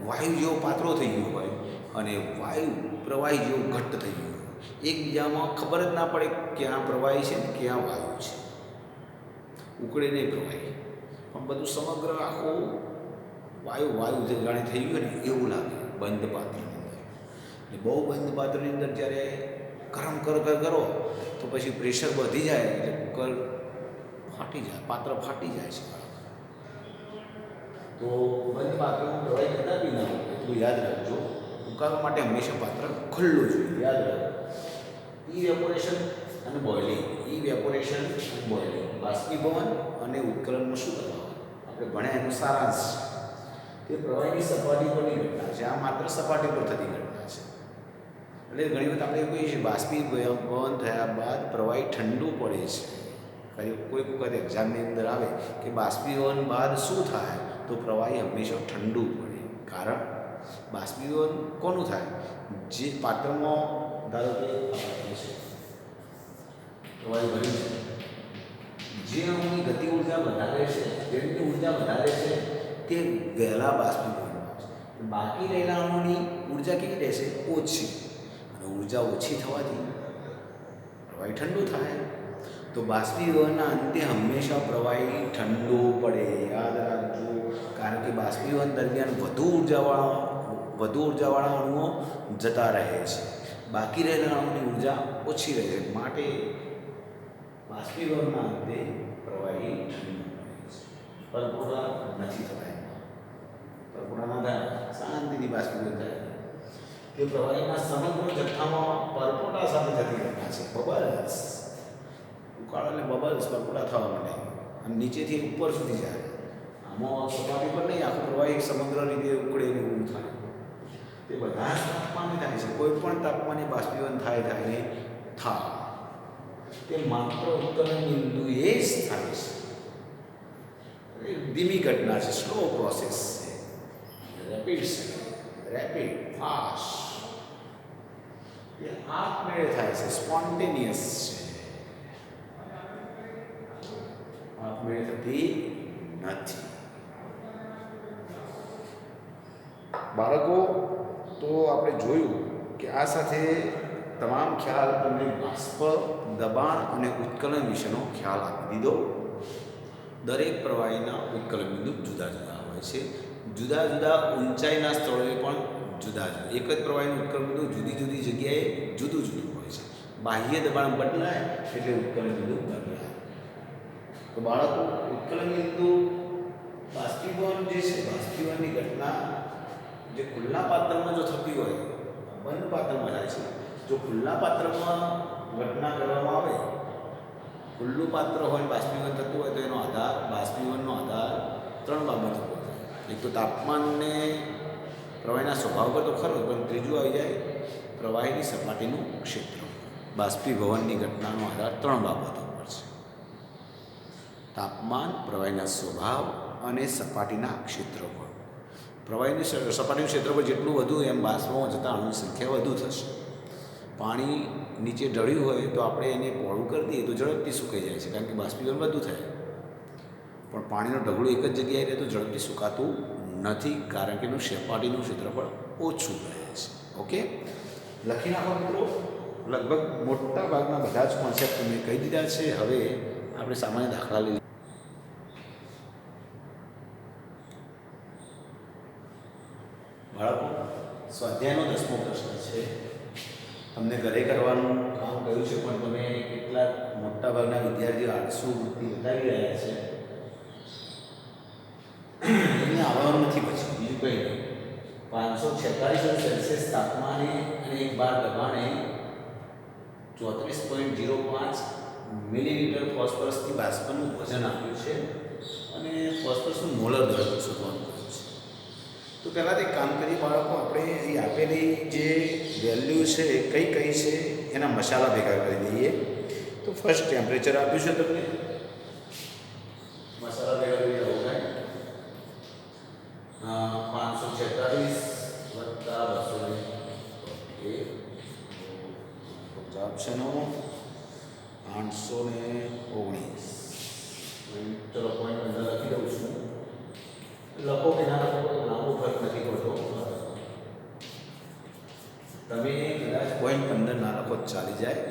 S1: વાયુ જેવો પાતળો થઈ ગયો હોય અને વાયુ પ્રવાહી જેવું ઘટ્ટ થઈ ગયું હોય. એકબીજામાં ખબર જ ના પડે ક્યાં પ્રવાહી છે ને ક્યાં વાયુ છે. ઉકળે નહીં પ્રવાહી, પણ બધું સમગ્ર આખું વાયુ જાણે થઈ ગયું ને એવું લાગે બંધ પાત્રની અંદર. એટલે બહુ બંધ પાત્રની અંદર જ્યારે ગરમ કરો તો પછી પ્રેશર વધી જાય એટલે કુકર ફાટી જાય, પાત્ર ફાટી જાય છે. તો બંધ પાત્રમાં પ્રવાહી કદાપી ના હોય, એટલું યાદ રાખજો. ઉકાળવા માટે હંમેશા પાત્ર ખુલ્લું જોઈએ, યાદ રાખો. ઇવેપોરેશન અને બોઇલિંગ, ઇવેપોરેશન અને બોઇલિંગ, બાષ્પીભવન અને ઉત્કલનનું શું તફાવત આપણે ભણ્યા એનું સારાંશ તે પ્રવાહીની સપાટી પરની ઘટના છે. આ માત્ર સપાટી પર થતી ઘટના છે. એટલે ઘણી વખત આપણે કહીએ છીએ બાષ્પીભવન થયા બાદ પ્રવાહી ઠંડુ પડે છે. કોઈક વખત એક્ઝામની અંદર આવે કે બાષ્પીભવન બાદ શું થાય, તો પ્રવાહી હંમેશા ઠંડુ પડે. કારણ બાષ્પીભવન કોનું થાય? જે પાત્રમાં ધારો કે પ્રવાહી ભર્યું છે, જે અણુની ગતિ ઉર્જા વધારે છે, જેની ઉર્જા વધારે છે તે વહેલા બાષ્પીભવન આવશે. બાકી રહેલા અણુની ઉર્જા કેવી રહેશે? ઓછી. અને ઉર્જા ઓછી થવાથી પ્રવાહી ઠંડુ થાય. તો બાષ્પીભવનના અંતે હંમેશા પ્રવાહી ઠંડુ પડે, યાદ રાખજો. કારણ કે બાષ્પીભવન દરમિયાન વધુ ઉર્જાવાળા અણુઓ જતા રહે છે, બાકી રહેલા અણુની ઉર્જા ઓછી રહે છે. માટે બાષ્પીભવનના અંતે પ્રવાહી ઠંડુ પડે છે. પરપોટા નથી થતા, પરપોટા ના થાય, શાંતિથી બાષ્પીભવન થાય. તે પ્રવાહીના સમગ્ર જથ્થામાં પરપોટા સાથે થતી ઘટના છે. બબલ્સ ઉકાળો એટલે બબલ્સ પરપોટા થવા માટે અને નીચેથી ઉપર સુધી જાય. આમાં સપાટી પર નહીં, આખું પ્રવાહી સમગ્ર રીતે ઉકળે ને એવું થાય. તે બધા જ તાપમાને થાય છે. કોઈ પણ તાપમાને બાષ્પીભવન થાય ને થાય. તે માત્ર ઉત્કલન બિંદુએ જ થાય છે. ધીમી ઘટના છે, સ્લો પ્રોસેસ છે. રેપિડ ફાસ્ટ એ આપમેળે થાય છે, સ્પોન્ટેનિયસ છે, આપમેળે થતી નથી. બાળકો, તો આપણે જોયું કે આ સાથે તમામ ખ્યાલ તમને બાષ્પ, દબાણ અને ઉત્કલન વિશેનો ખ્યાલ આપી દીધો. દરેક પ્રવાહીના ઉત્કલન બિંદુ જુદા જુદા હોય છે. જુદા જુદા ઊંચાઈના સ્થળોએ પણ જુદા જુદા એક જ પ્રવાહીનું ઉત્કલન બિંદુ જુદી જુદી જગ્યાએ જુદું જુદું હોય છે. બાહ્ય દબાણ બદલાય એટલે ઉત્કલન બિંદુ બદલાય. તો બાળકો ઉત્કલન બિંદુ બાષ્પીભવન જે છે બાષ્પીભવનની ઘટના જે ખુલ્લા પાત્રમાં જો થતી હોય બંધ પાત્રમાં થાય છે. જો ખુલ્લા પાત્રમાં ઘટના કરવામાં આવે ખુલ્લું પાત્ર હોય બાષ્પીભવન થતું હોય તો એનો આધાર બાષ્પીભવનનો આધાર 3 બાબતો પર છે. એક તો તાપમાનને પ્રવાહીના સ્વભાવ પર તો ખરો પણ ત્રીજું આવી જાય પ્રવાહીની સપાટીનું ક્ષેત્ર. બાષ્પીભવનની ઘટનાનો આધાર 3 બાબતો પર છે: તાપમાન, પ્રવાહીના સ્વભાવ અને સપાટીના ક્ષેત્રફળ. પ્રવાહીની સપાટીનું ક્ષેત્રફળ જેટલું વધુ એમ બાષ્પમાં જતાં અણુની સંખ્યા વધુ થશે. પાણી નીચે ઢળ્યું હોય તો આપણે એને પહોળું કરી દઈએ તો ઝડપથી સુકાઈ જાય છે કારણ કે બાષ્પીભવન વધુ થાય. પણ પાણીનું ઢગલું એક જ જગ્યાએ રહે તો ઝડપથી સુકાતું નથી કારણ કે એનું સપાટીનું ક્ષેત્રફળ ઓછું રહે છે. ઓકે, લખી નાખો મિત્રો. લગભગ મોટા ભાગના બધા જ કોન્સેપ્ટ મેં કહી દીધા છે. હવે આપણે સામાન્ય દાખલા લઈએ. બાળકો, સ્વાધ્યાયનો 10મો પ્રશ્ન છે. તમને ઘરે કરવાનું કામ કહ્યું છે પણ તમે કેટલાક મોટાભાગના વિદ્યાર્થીઓ આળસુ વૃત્તિ બતાવી રહ્યા છે. એમને આવવાનું નથી પછી બીજું કંઈ નહીં. 546 સેલ્સિયસ તાપમાને અને 1 બાર દબાણે 34.05 મિલીલીટર ફોસ્ફરસથી બાષ્પનું વજન આપ્યું છે અને ફોસ્ફરસનું મોલર દળ શોધવાનું કહ્યું છે. તો પહેલાં એક કામ કરીએ બાળકો, આપણે અહીં આપેલી જે વેલ્યુ છે કઈ કઈ છે એના મસાલા ભેગા કરી દઈએ. તો ફર્સ્ટ ટેમ્પરેચર આપ્યું છે તમને, મસાલા ભેગા કરી દઈએ. 546 વત્તા 200 ઓપ્શનો 819. ચલો પોઈન્ટ અંદર લખી દઉં છું. લખો કે ના લખો લાંબો ફરક નથી પડતો. તમે કદાચ પોઈન્ટ 15 ના લખો ચાલી જાય.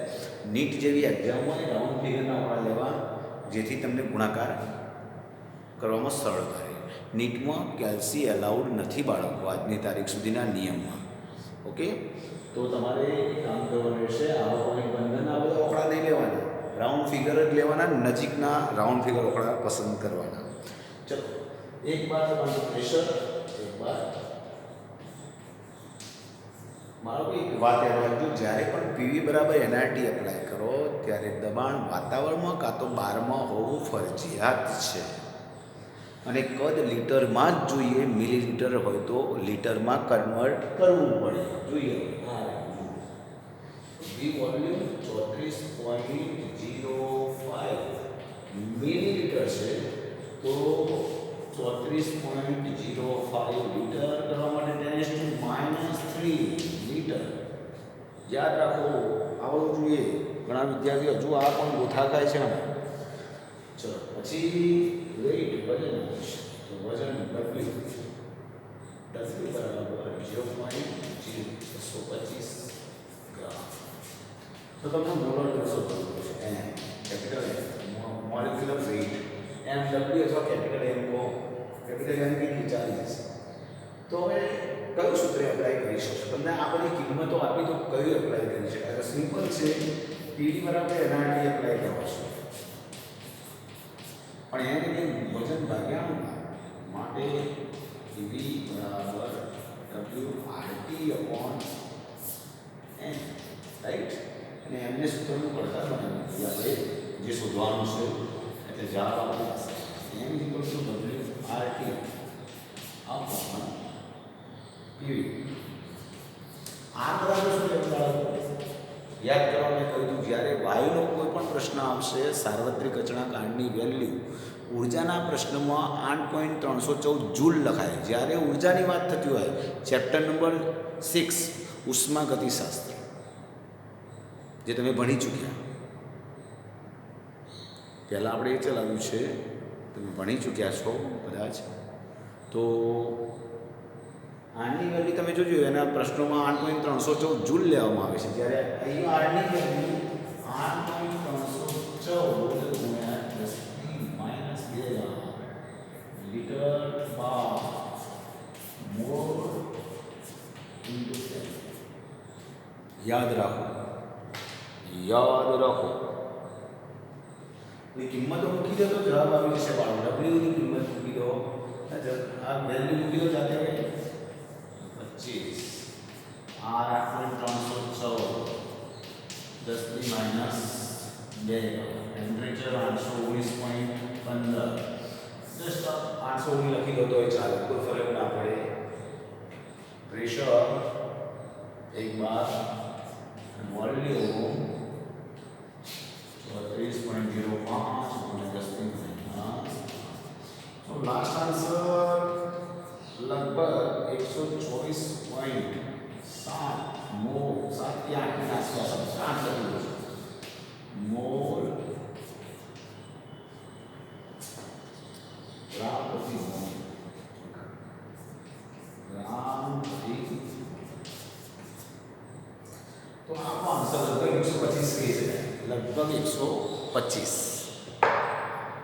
S1: નીટ જેવી એક્ઝામ હોય રાઉન્ડ ફિગરના વાળા લેવા જેથી તમને ગુણાકાર કરવામાં સરળ થાય. નીટમાં કેલ્સી અલાઉડ નથી બાળકો આજની તારીખ સુધીના નિયમમાં. ઓકે, તો તમારે કામ કરવાનું રહેશે. આવા પોઈન્ટ 15 આ બધા ઓકળા નહીં લેવાના, રાઉન્ડ ફિગર જ લેવાના, નજીકના રાઉન્ડ ફિગર ઓકળા પસંદ કરવાના. ચલો, 1 બાર દબાણનું પ્રેશર. 1 બાર. મારો એક વાત યાદ રાખજો, જ્યારે પણ પીવી બરાબર એનઆરટી એપ્લાય કરો ત્યારે દબાણ વાતાવરણમાં કાં તો બારમાં હોવું ફરજિયાત છે અને કદ લીટરમાં જ જોઈએ. મિલીલીટર હોય તો લીટરમાં કન્વર્ટ કરવું પડે. જોઈએ વોલ્યુમ 34.05 મિલીલીટર છે તો 34.05 લીટર કરવા માટે 10⁻³ લીટર. યાદ રાખો, આવડવું જોઈએ. ઘણા વિદ્યાર્થીઓ હજુ આ પણ ગોથા ખાય છે. ચલો પછી વેઇટ, વજન. તો વજન W બરાબર 0.225 ગ્રામ. તો તમને મોલર દળ શોધવાનું છે. Capital molecular weight M W અથવા કેપિટલ એમ કો. કેપિટલ એમ કેટલી 40. તો હવે કયું સૂત્ર એપ્લાય કરી શકશો? તમને આ બધી કિંમતો આપી તો કયું એપ્લાય કરી શકાય? સિમ્પલ છે, પીડી બરાબર એનઆરટી એપ્લાય કરો છો પણ એને કે વજન ભાગ્યા માટે પીવી બરાબર WRT અપોન n, રાઈટ? અને એમને સૂત્રનું પડકાર બનાવી આપણે જે શોધવાનું છે એટલે જવાબ આપણી પાસે n = WRT અપોન પીવી. આ બરાબર શું લખવાનું? યાદ કરવા મેં કહ્યું હતું, જ્યારે વાયુનો કોઈ પણ પ્રશ્ન આવશે સાર્વત્રિક અચળાંકની વેલ્યુ ઉર્જાના પ્રશ્નમાં 8.314 જૂલ લખાય. જ્યારે ઉર્જાની વાત થતી હોય ચેપ્ટર નંબર 6 ઉષ્માગતિશાસ્ત્ર જે તમે ભણી ચૂક્યા, પહેલાં આપણે એ ચલાવ્યું છે, તમે ભણી ચૂક્યા છો કદાચ. તો આરની વેલ્યુ તમે જોજો, એના પ્રશ્નોમાં 8.314 જૂલ લેવામાં આવે છે. જ્યારે અહીં આરની વેલ્યુ 8.314 × 10⁻² યાદ રાખો, યાદ રાખો. ની કિંમતો મૂકી દો તો જવાબ આવી જશે બાળકો. ડબલ્યુની કિંમત મૂકી દો, આ વેલ્યુ મૂકી દો જાતે 25. આર આપણને 314, 10 માઇનસ 2. ટેમ્પરેચર 819.15. જસ્ટ 819 લખી દો તો એ ચાલે, કોઈ ફરક ના પડે. પ્રેશર 1 બાર, વોલ્યુમ 30.05 10 તો લાસ્ટ આન્સર લગભગ 124.7 મોલ, 7 થી 8 ની આસપાસ આવશે. મોલ ગ્રામ પ્રતિ મોલ, ગ્રામ પ્રતિ. તો આપણો આન્સર લગભગ 125 થઈ છે, લગભગ 125.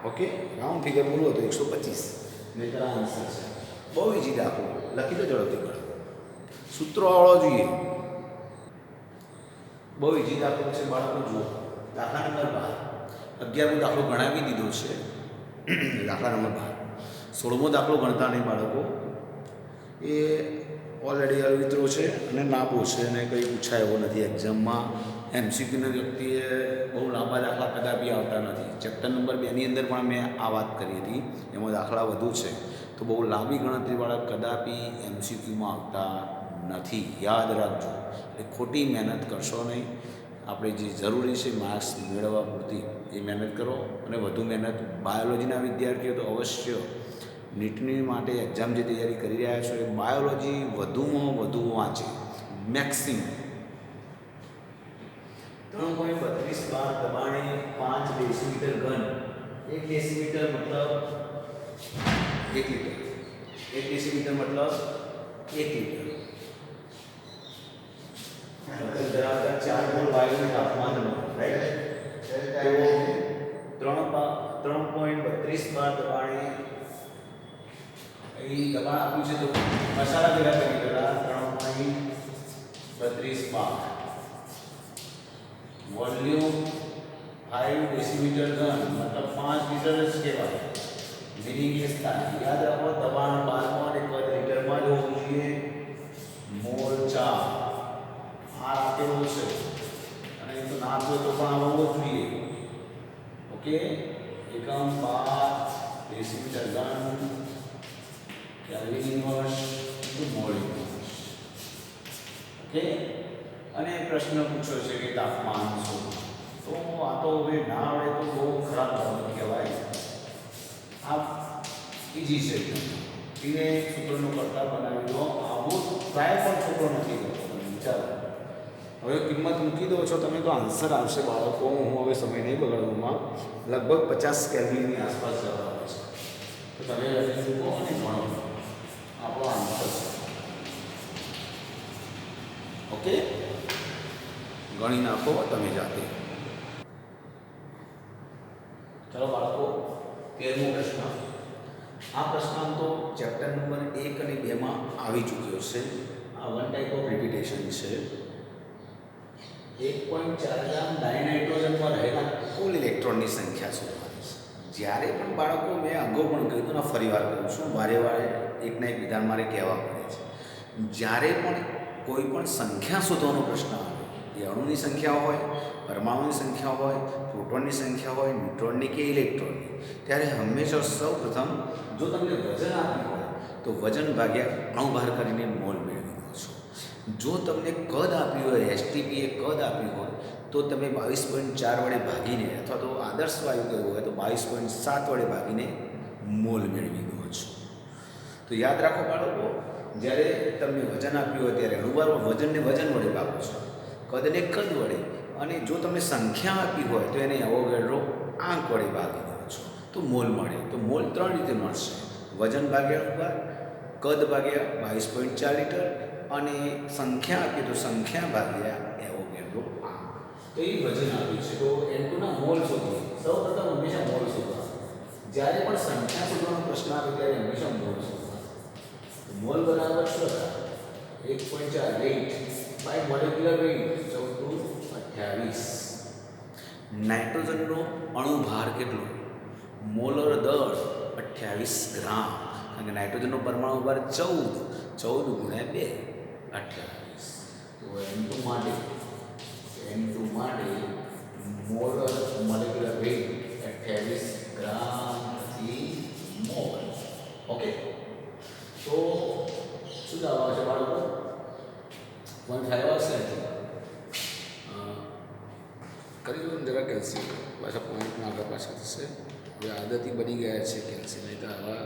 S1: ઓકે, રાઉન્ડ ફિગર બોલો તો 125 નહીતર આ આન્સર છે. બહુ ઇઝી દાખલો, લખી દો ઝડપથી કરો. સૂત્રો આવડો જોઈએ. બહુ ઇઝી દાખલો છે બાળકો. જુઓ દાખલા નંબર 12, 11મો દાખલો ગણાવી દીધો છે. દાખલા નંબર 12, 16મો દાખલો ગણતા નહીં બાળકો. એ ઓલરેડી અવિત્રો છે અને લાંબો છે અને કંઈ પૂછાય એવો નથી એક્ઝામમાં. એમસીક્યુના વ્યક્તિએ બહુ લાંબા દાખલા કદાપી આવતા નથી. ચેપ્ટર નંબર 2ની અંદર પણ મેં આ વાત કરી હતી, એમાં દાખલા વધુ છે. તો બહુ લાંબી ગણતરીવાળા કદાપી એમસીક્યુમાં આવતા નથી, યાદ રાખજો. એટલે ખોટી મહેનત કરશો નહીં. આપણે જે જરૂરી છે માર્ક્સ મેળવવા પૂરતી એ મહેનત કરો. અને વધુ મહેનત બાયોલોજીના વિદ્યાર્થીઓ તો અવશ્ય નીટની માટે એક્ઝામ જે તૈયારી કરી રહ્યા છો એ બાયોલોજી વધુમાં વધુ વાંચે. મેક્સિમમ 3.32 બાર દબાણે 5 ડેસીમીટર ઘન. 1 ડેસીમીટર મતલબ 1 લીટર. 1 ડેસીમીટર મતલબ 1 લીટર. ધરાવતા 4 મોલ વાયુનું તાપમાન, રાઈટ? તો 3.32 બાર દબાણે અહીં દબાણ આપ્યું છે તો મસાલા ભેગા કરી દેલા. 3.32 બાર, વોલ્યુમ 5 ડેસીમીટર ઘન મતલબ 5 લીટર જ કહેવાય. મિનિંગ એ સ્થાન યાદ રાખો. દબાણ બારમાં અને કદ લીટરમાં જ હોવું જોઈએ. મોલ 4 આર આપેલો છે અને એ તો ના આપ્યો તો પણ આવવો જ જોઈએ. ઓકે, એકમ 12 ડેસીમીટર ઘન kelvin inverse mall inverse. Okay, અને પ્રશ્ન પૂછ્યો છે કે તાપમાન શું? તો આ તો હવે ના આવડે તો બહુ ખરાબ બાબત કહેવાય. આ ઇઝી છે. એને સૂત્રનો કરતા બનાવી દો. આવું ટ્રાય પણ છોકરો નથી કરતો. ચાલો હવે કિંમત મૂકી દો છો તમે તો આન્સર આવશે બાળકો. હું હવે સમય નહીં બગાડવામાં. લગભગ 50 કેલ્વિનની આસપાસ જવાબ આવે છે. તો તમે લખી મૂકો અને ગણો. આપણો આન્સર છે. ઓકે, ગણી નાખો તમે જાતે. ચલો બાળકો, 13મો પ્રશ્ન. આ પ્રશ્ન તો ચેપ્ટર નંબર 1 અને 2માં આવી ચૂક્યો છે. આ વન ટાઈપ ઓફ રિપીટેશન છે. 1.4 ગ્રામ ડાયનાઇટ્રોજનમાં રહેલા કુલ ઇલેક્ટ્રોનની સંખ્યા શોધવાની છે. જ્યારે પણ બાળકો મેં અગાઉ પણ કહ્યું હતું ને, ફરી વાર કહું છું, વારે વારે એકના એક વિધાન મારે કહેવા પડે છે. જ્યારે પણ કોઈ પણ સંખ્યા શોધવાનો પ્રશ્ન આવે, એ અણુની સંખ્યા હોય, પરમાણુની સંખ્યા હોય, પ્રોટોનની સંખ્યા હોય, ન્યુટ્રોનની કે ઇલેક્ટ્રોનની, ત્યારે હંમેશા સૌ પ્રથમ જો તમને વજન આપ્યું હોય તો વજન ભાગ્યા અણુ બહાર કરીને મોલ મેળવી દો છો. જો તમને કદ આપ્યું હોય, એસટીપી એ કદ આપ્યું હોય તો તમે 22.4 વડે ભાગીને, અથવા તો આદર્શ વાયુ કહેવું હોય તો 22.7 વડે ભાગીને મોલ મેળવી દો છો. તો યાદ રાખો બાળકો, જ્યારે તમને વજન આપ્યું હોય ત્યારે અણુવાર વજનને વજન વડે ભાગો છો, કદને કદ વડે, અને જો તમને સંખ્યા આપી હોય તો એને એવોગાડ્રો આંક વડે ભાગી દો છો તો મોલ મળે. તો મોલ 3 રીતે મળશે: વજન ભાગ્યા અણુવાર, કદ ભાગ્યા 22.4 લીટર, અને સંખ્યા આપી તો સંખ્યા ભાગ્યા એવોગાડ્રો આંક. તો એ વજન આપ્યું છે તો N2ના મોલ શોધીએ. સૌ પ્રથમ હંમેશા મોલ શોધવા. જ્યારે પણ સંખ્યા શોધવાનો પ્રશ્ન આવે ત્યારે હંમેશા મોલ શોધવા. મોલ બરાબર શું હતા? 1.4 વેઇટ બાય મોલેક્યુલર વેઇટ. 28. નાઇટ્રોજનનો અણુભાર કેટલો? મોલર દળ 28 ગ્રામ. કારણ કે નાઇટ્રોજનનો પરમાણુ ભાર 14 ગુણ્યા 2 28. તો N2 માટે મોલર મોલેક્યુલર વેઇટ 28 ગ્રામ પ્રતિ મોલ. ઓકે, તો શું જવાબ આવશે બાળકો? 1.5 આવશે. કરી દો જરા કેલ્શિયમ પાછા પોઈન્ટમાં આગળ પાછા થશે. હવે આદતી બની ગયા છે કેલ્શિયમ, નહીં તો આવા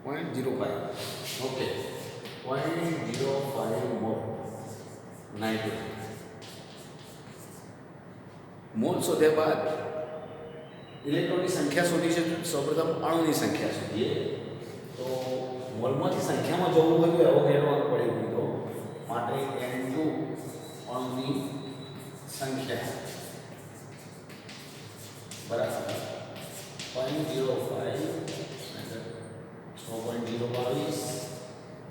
S1: 0.05. Okay, 0.05 mall nitrogen. મોલ શોધ્યા બાદ ઇલેક્ટ્રોનની સંખ્યા શોધી છે. સૌપ્રથમ અણુની સંખ્યા શોધીએ. તો મોલમાંથી સંખ્યામાં જવું હોય તો એવો ઘેરો પડી દીધો માટે N2 અણુની સંખ્યા બરાબર 0.05 6.022.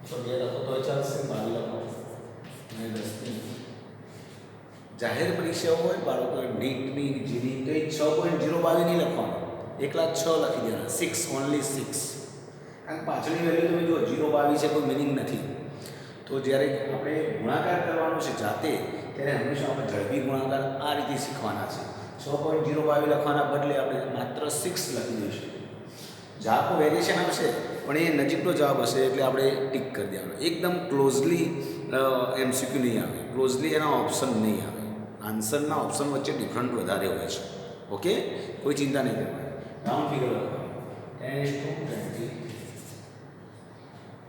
S1: તો 2 લખો તો ચાલશે, 22 લખો અને 10ની જાહેર પરીક્ષાઓ હોય બાળકો નીટની જીની તો 6.022 નહીં લખવાનું, એકલા 6 લખી દેવાના. 6 ઓનલી 6. કારણ કે પાછળની વેલ્યુ તમે જો 0.22 છે કોઈ મિનિંગ નથી. તો જ્યારે આપણે ગુણાકાર કરવાનો છે જાતે ત્યારે હંમેશા આપણે ઝડપી ગુણાકાર આ રીતે શીખવાના છે. 6.022 લખવાના બદલે આપણે માત્ર 6 લખી દઈશું. જવાબમાં વેરિએશન આવશે પણ એ નજીકનો જવાબ હશે એટલે આપણે ટીક કરી દેવાનો. એકદમ ક્લોઝલી MCQ નહીં આવે, ક્લોઝલી એના ઓપ્શન નહીં આવે. આન્સરના ઓપ્શન વચ્ચે ડિફરન્ટ વધારે હોય છે. ઓકે, કોઈ ચિંતા નહીં કરવાની. રાઉન્ડ ફિગર લખવાનું 10 to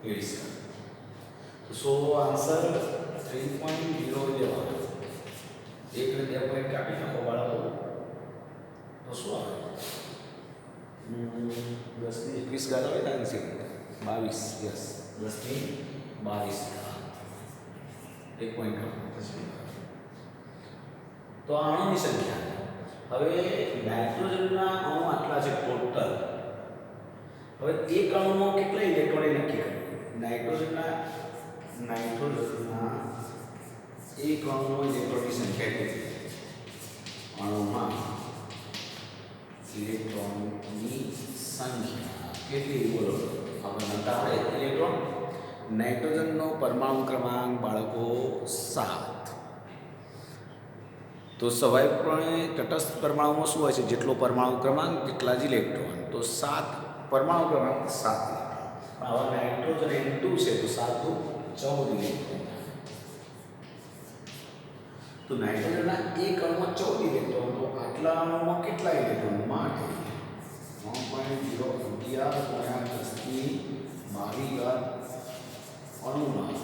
S1: 20. સો આન્સર 3.0 લેવાનો. 1 ને 2 પોઈન્ટ કાપી નાખો બાળકો તો શું આવે? 10 ની 21 ઘાત આવે ને 22. યસ, 10 ની 22 ઘાત 1 પોઈન્ટ કાપો. તો આ અણુની સંખ્યા. હવે નાઇટ્રોજનના અણુ આટલા છે ટોટલ. હવે એક અણુમાં કેટલા ઇલેક્ટ્રોન નક્કી કરવું? નાઇટ્રોજનના એક અણુમાં ઇલેક્ટ્રોનની સંખ્યા કેટલી? અણુમાં ઇલેક્ટ્રોનની સંખ્યા કેટલી બોલો? આપણે નતા આવે ઇલેક્ટ્રોન. નાઇટ્રોજનનો પરમાણુ ક્રમાંક બાળકો 7. તો સ્વાભાવિકપણે તટસ્થ પરમાણુમાં શું હોય છે? જેટલો પરમાણુ ક્રમાંક તેટલા જ ઇલેક્ટ્રોન. તો 7 પરમાણુ ક્રમાંક 7. આવા નાઇટ્રોજન N2 છે તો 7 તો 14 ઇલેક્ટ્રોન. તો નાઇટ્રોજનના એક અણુમાં 14 ઇલેક્ટ્રોન. તો આટલા અણુમાં કેટલા ઇલેક્ટ્રોન? માટે 1.0 અણુમાં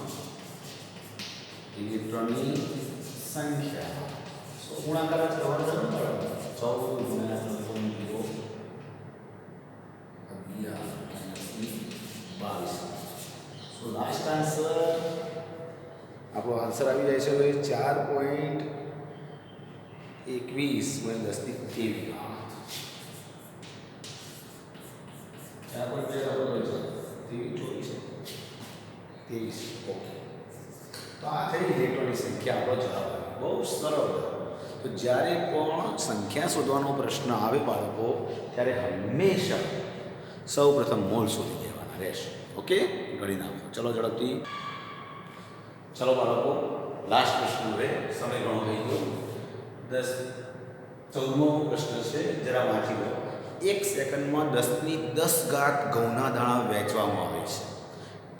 S1: ઇલેક્ટ્રોનની સંખ્યા ગુણાકાર જ કરવાનો છે ને. 14 ગુણ્યા 22. સો લાસ્ટ આન્સર આપણો આન્સર આવી જાય છે 4.21 10 ની 23. 23. ઓકે, તો આ થઈ ઇલેક્ટ્રોનની સંખ્યા આપણો જવાબ. બહુ સરળ. તો જ્યારે પણ સંખ્યા શોધવાનો પ્રશ્ન આવે બાળકો ત્યારે હંમેશા સૌપ્રથમ મોલ શોધી લેવાના રહેશે. ઓકે, ગણી નાખો. ચલો ઝડપથી. ચલો બાળકો, લાસ્ટ પ્રશ્ન. હવે સમય ઘણો થઈ ગયો. 14મો પ્રશ્ન છે, જરા વાંચી લો. 1 સેકન્ડમાં 10 ની 10 ઘાત ઘઉંના દાણા વહેંચવામાં આવે છે.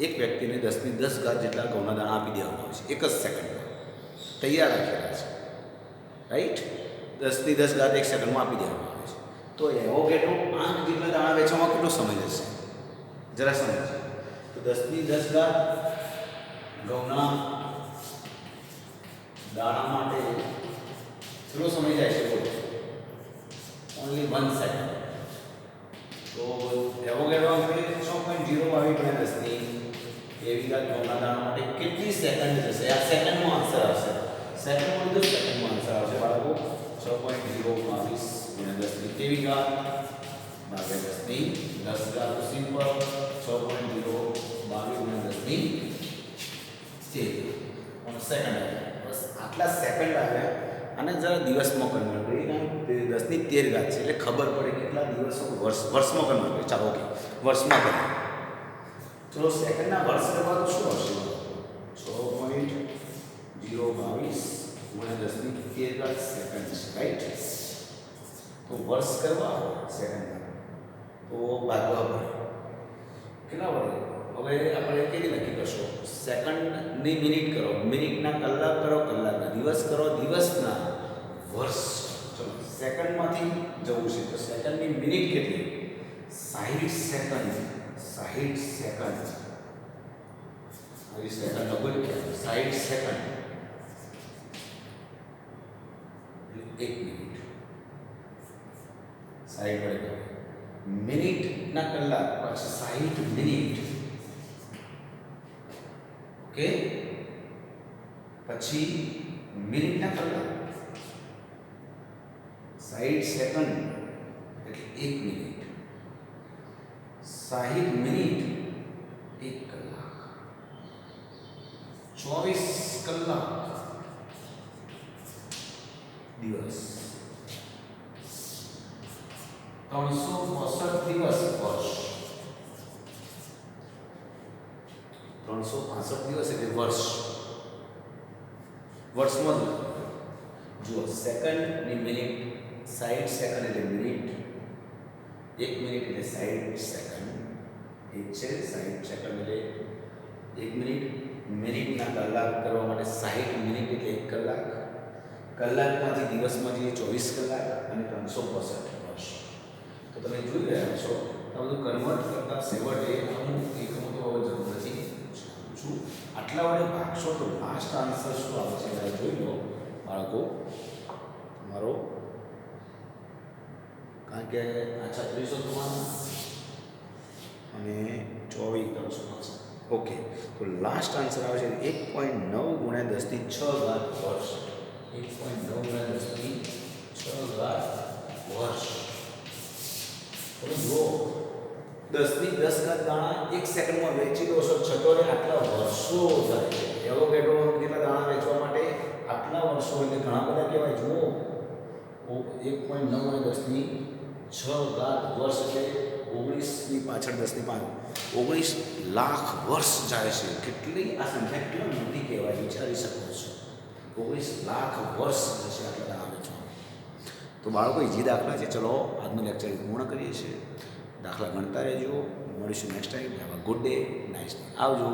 S1: એક વ્યક્તિને 10 ની 10 ઘાત જેટલા ઘઉંના દાણા આપી દેવામાં આવે છે. 1 જ સેકન્ડમાં તૈયાર રાખેલા છે. રાઈટ? 10 ની 10 ઘાત 1 સેકન્ડમાં આપી દેવામાં આવે છે. તો એવો કેટલો 8 જેટલા દાણા વેચવામાં કેટલો સમય જશે? જરા સમજો. તો 10 ની 10 ઘાત ઘઉંના દાણા માટે કેટલો સમય જાય છે? બોલો. Only 1 second. તો એવો કેટલો 6.022 10 ની એવી ઘાત ઘઉંના દાણા માટે કેટલી સેકન્ડ જશે? આ સેકન્ડમાં આન્સર આવશે. સેકન્ડમાં લીધો, સેકન્ડમાં આન્સર આવશે બાળકો. 6.022 10 ની કેવી ઘાત ભાગ્યા 10 ની 10 ઘાત. સિમ્પલ. 6.022 10 ની 13. સેકન્ડ આવ્યા, બસ આટલા સેકન્ડ આવ્યા. અને જરા દિવસમાં કન્વર્ટ કરી, કારણ કે 10⁻13 છે એટલે ખબર પડે કેટલા દિવસો વર્ષમાં કન્વર્ટ કરીએ. ચાલો ઓકે, વર્ષમાં કરીએ. ચલો સેકન્ડના વર્ષ કરવા તો શું હશે? 6.022 10⁻13 સેકન્ડ છે, રાઈટ? તો વર્ષ કરવા સેકન્ડના તો ભાગવા પડે. કેટલા પડે? હવે આપણે કેવી લખી કરશો? સેકન્ડની મિનિટ કરો, મિનિટના કલાક કરો, કલાકના દિવસ કરો, દિવસના વર્ષ. ચલો સેકન્ડમાંથી જવું છે તો સેકન્ડની મિનિટ કેટલી? 60 સેકન્ડ. 60 સેકન્ડ. આવી સેકન્ડ ડબલ કે 60 સેકન્ડ એટલે 1 મિનિટ. 60 વડે મિનિટના કલાક પછી 60 મિનિટ. ઓકે, પછી મિનિટના કલાક 60 સેકન્ડ એટલે 1 મિનિટ. 60 મિનિટ 1 કલાક. 24 કલાક દિવસ. 365 દિવસ વર્ષ. 365 દિવસ એટલે વર્ષ. વર્ષમાં જુઓ, સેકન્ડની મિનિટ 60 સેકન્ડ એટલે મિનિટ. 1 મિનિટ એટલે 60 સેકન્ડ. એક છે 60 સેકન્ડ એટલે 1 મિનિટ. મિનિટના કલાક કરવા માટે 60 મિનિટ એટલે 1 કલાક. કલાકમાંથી દિવસમાં જઈએ 24 કલાક અને 365 વર્ષ. તો તમે જોઈ રહ્યા છો આ બધું કન્વર્ટ કરતા છેવટે અમુક એકમો તો જરૂર નથી. આટલા વડે ભાગશો તો લાસ્ટ આન્સર શું આવે છે જોઈ લો બાળકો તમારો. કારણ કે આ 3600 થવાના અને 24 ઓકે. તો લાસ્ટ આન્સર આવે છે 1.9 × 10⁶ વર્ષ. 1.9 × 10⁶ વર્ષ. તમે જુઓ 10⁻10 દાણા 1 સેકન્ડમાં વેચી દો છો છતાં આટલા વર્ષો થાય છે. એવોકેડો કેટલા દાણા વેચવા માટે આટલા વર્ષો એટલે ઘણા બધા કહેવાય. જુઓ 1.9 × 10⁶ વર્ષ એટલે 19ની પાછળ 10⁵ 19 લાખ વર્ષ જાય છે. કેટલી આ સંખ્યા કેટલી મોટી કહેવાય, વિચારી શકો છો. 19 લાખ વર્ષ જશે આટલા દાણા વેચવા. તો બાળકો ઈજી દાખલા છે. ચલો આજનું લેક્ચર પૂર્ણ કરીએ છીએ. દાખલા ગણતા રહેજો. મળીશું next time. Have a good day, nice day. આવજો.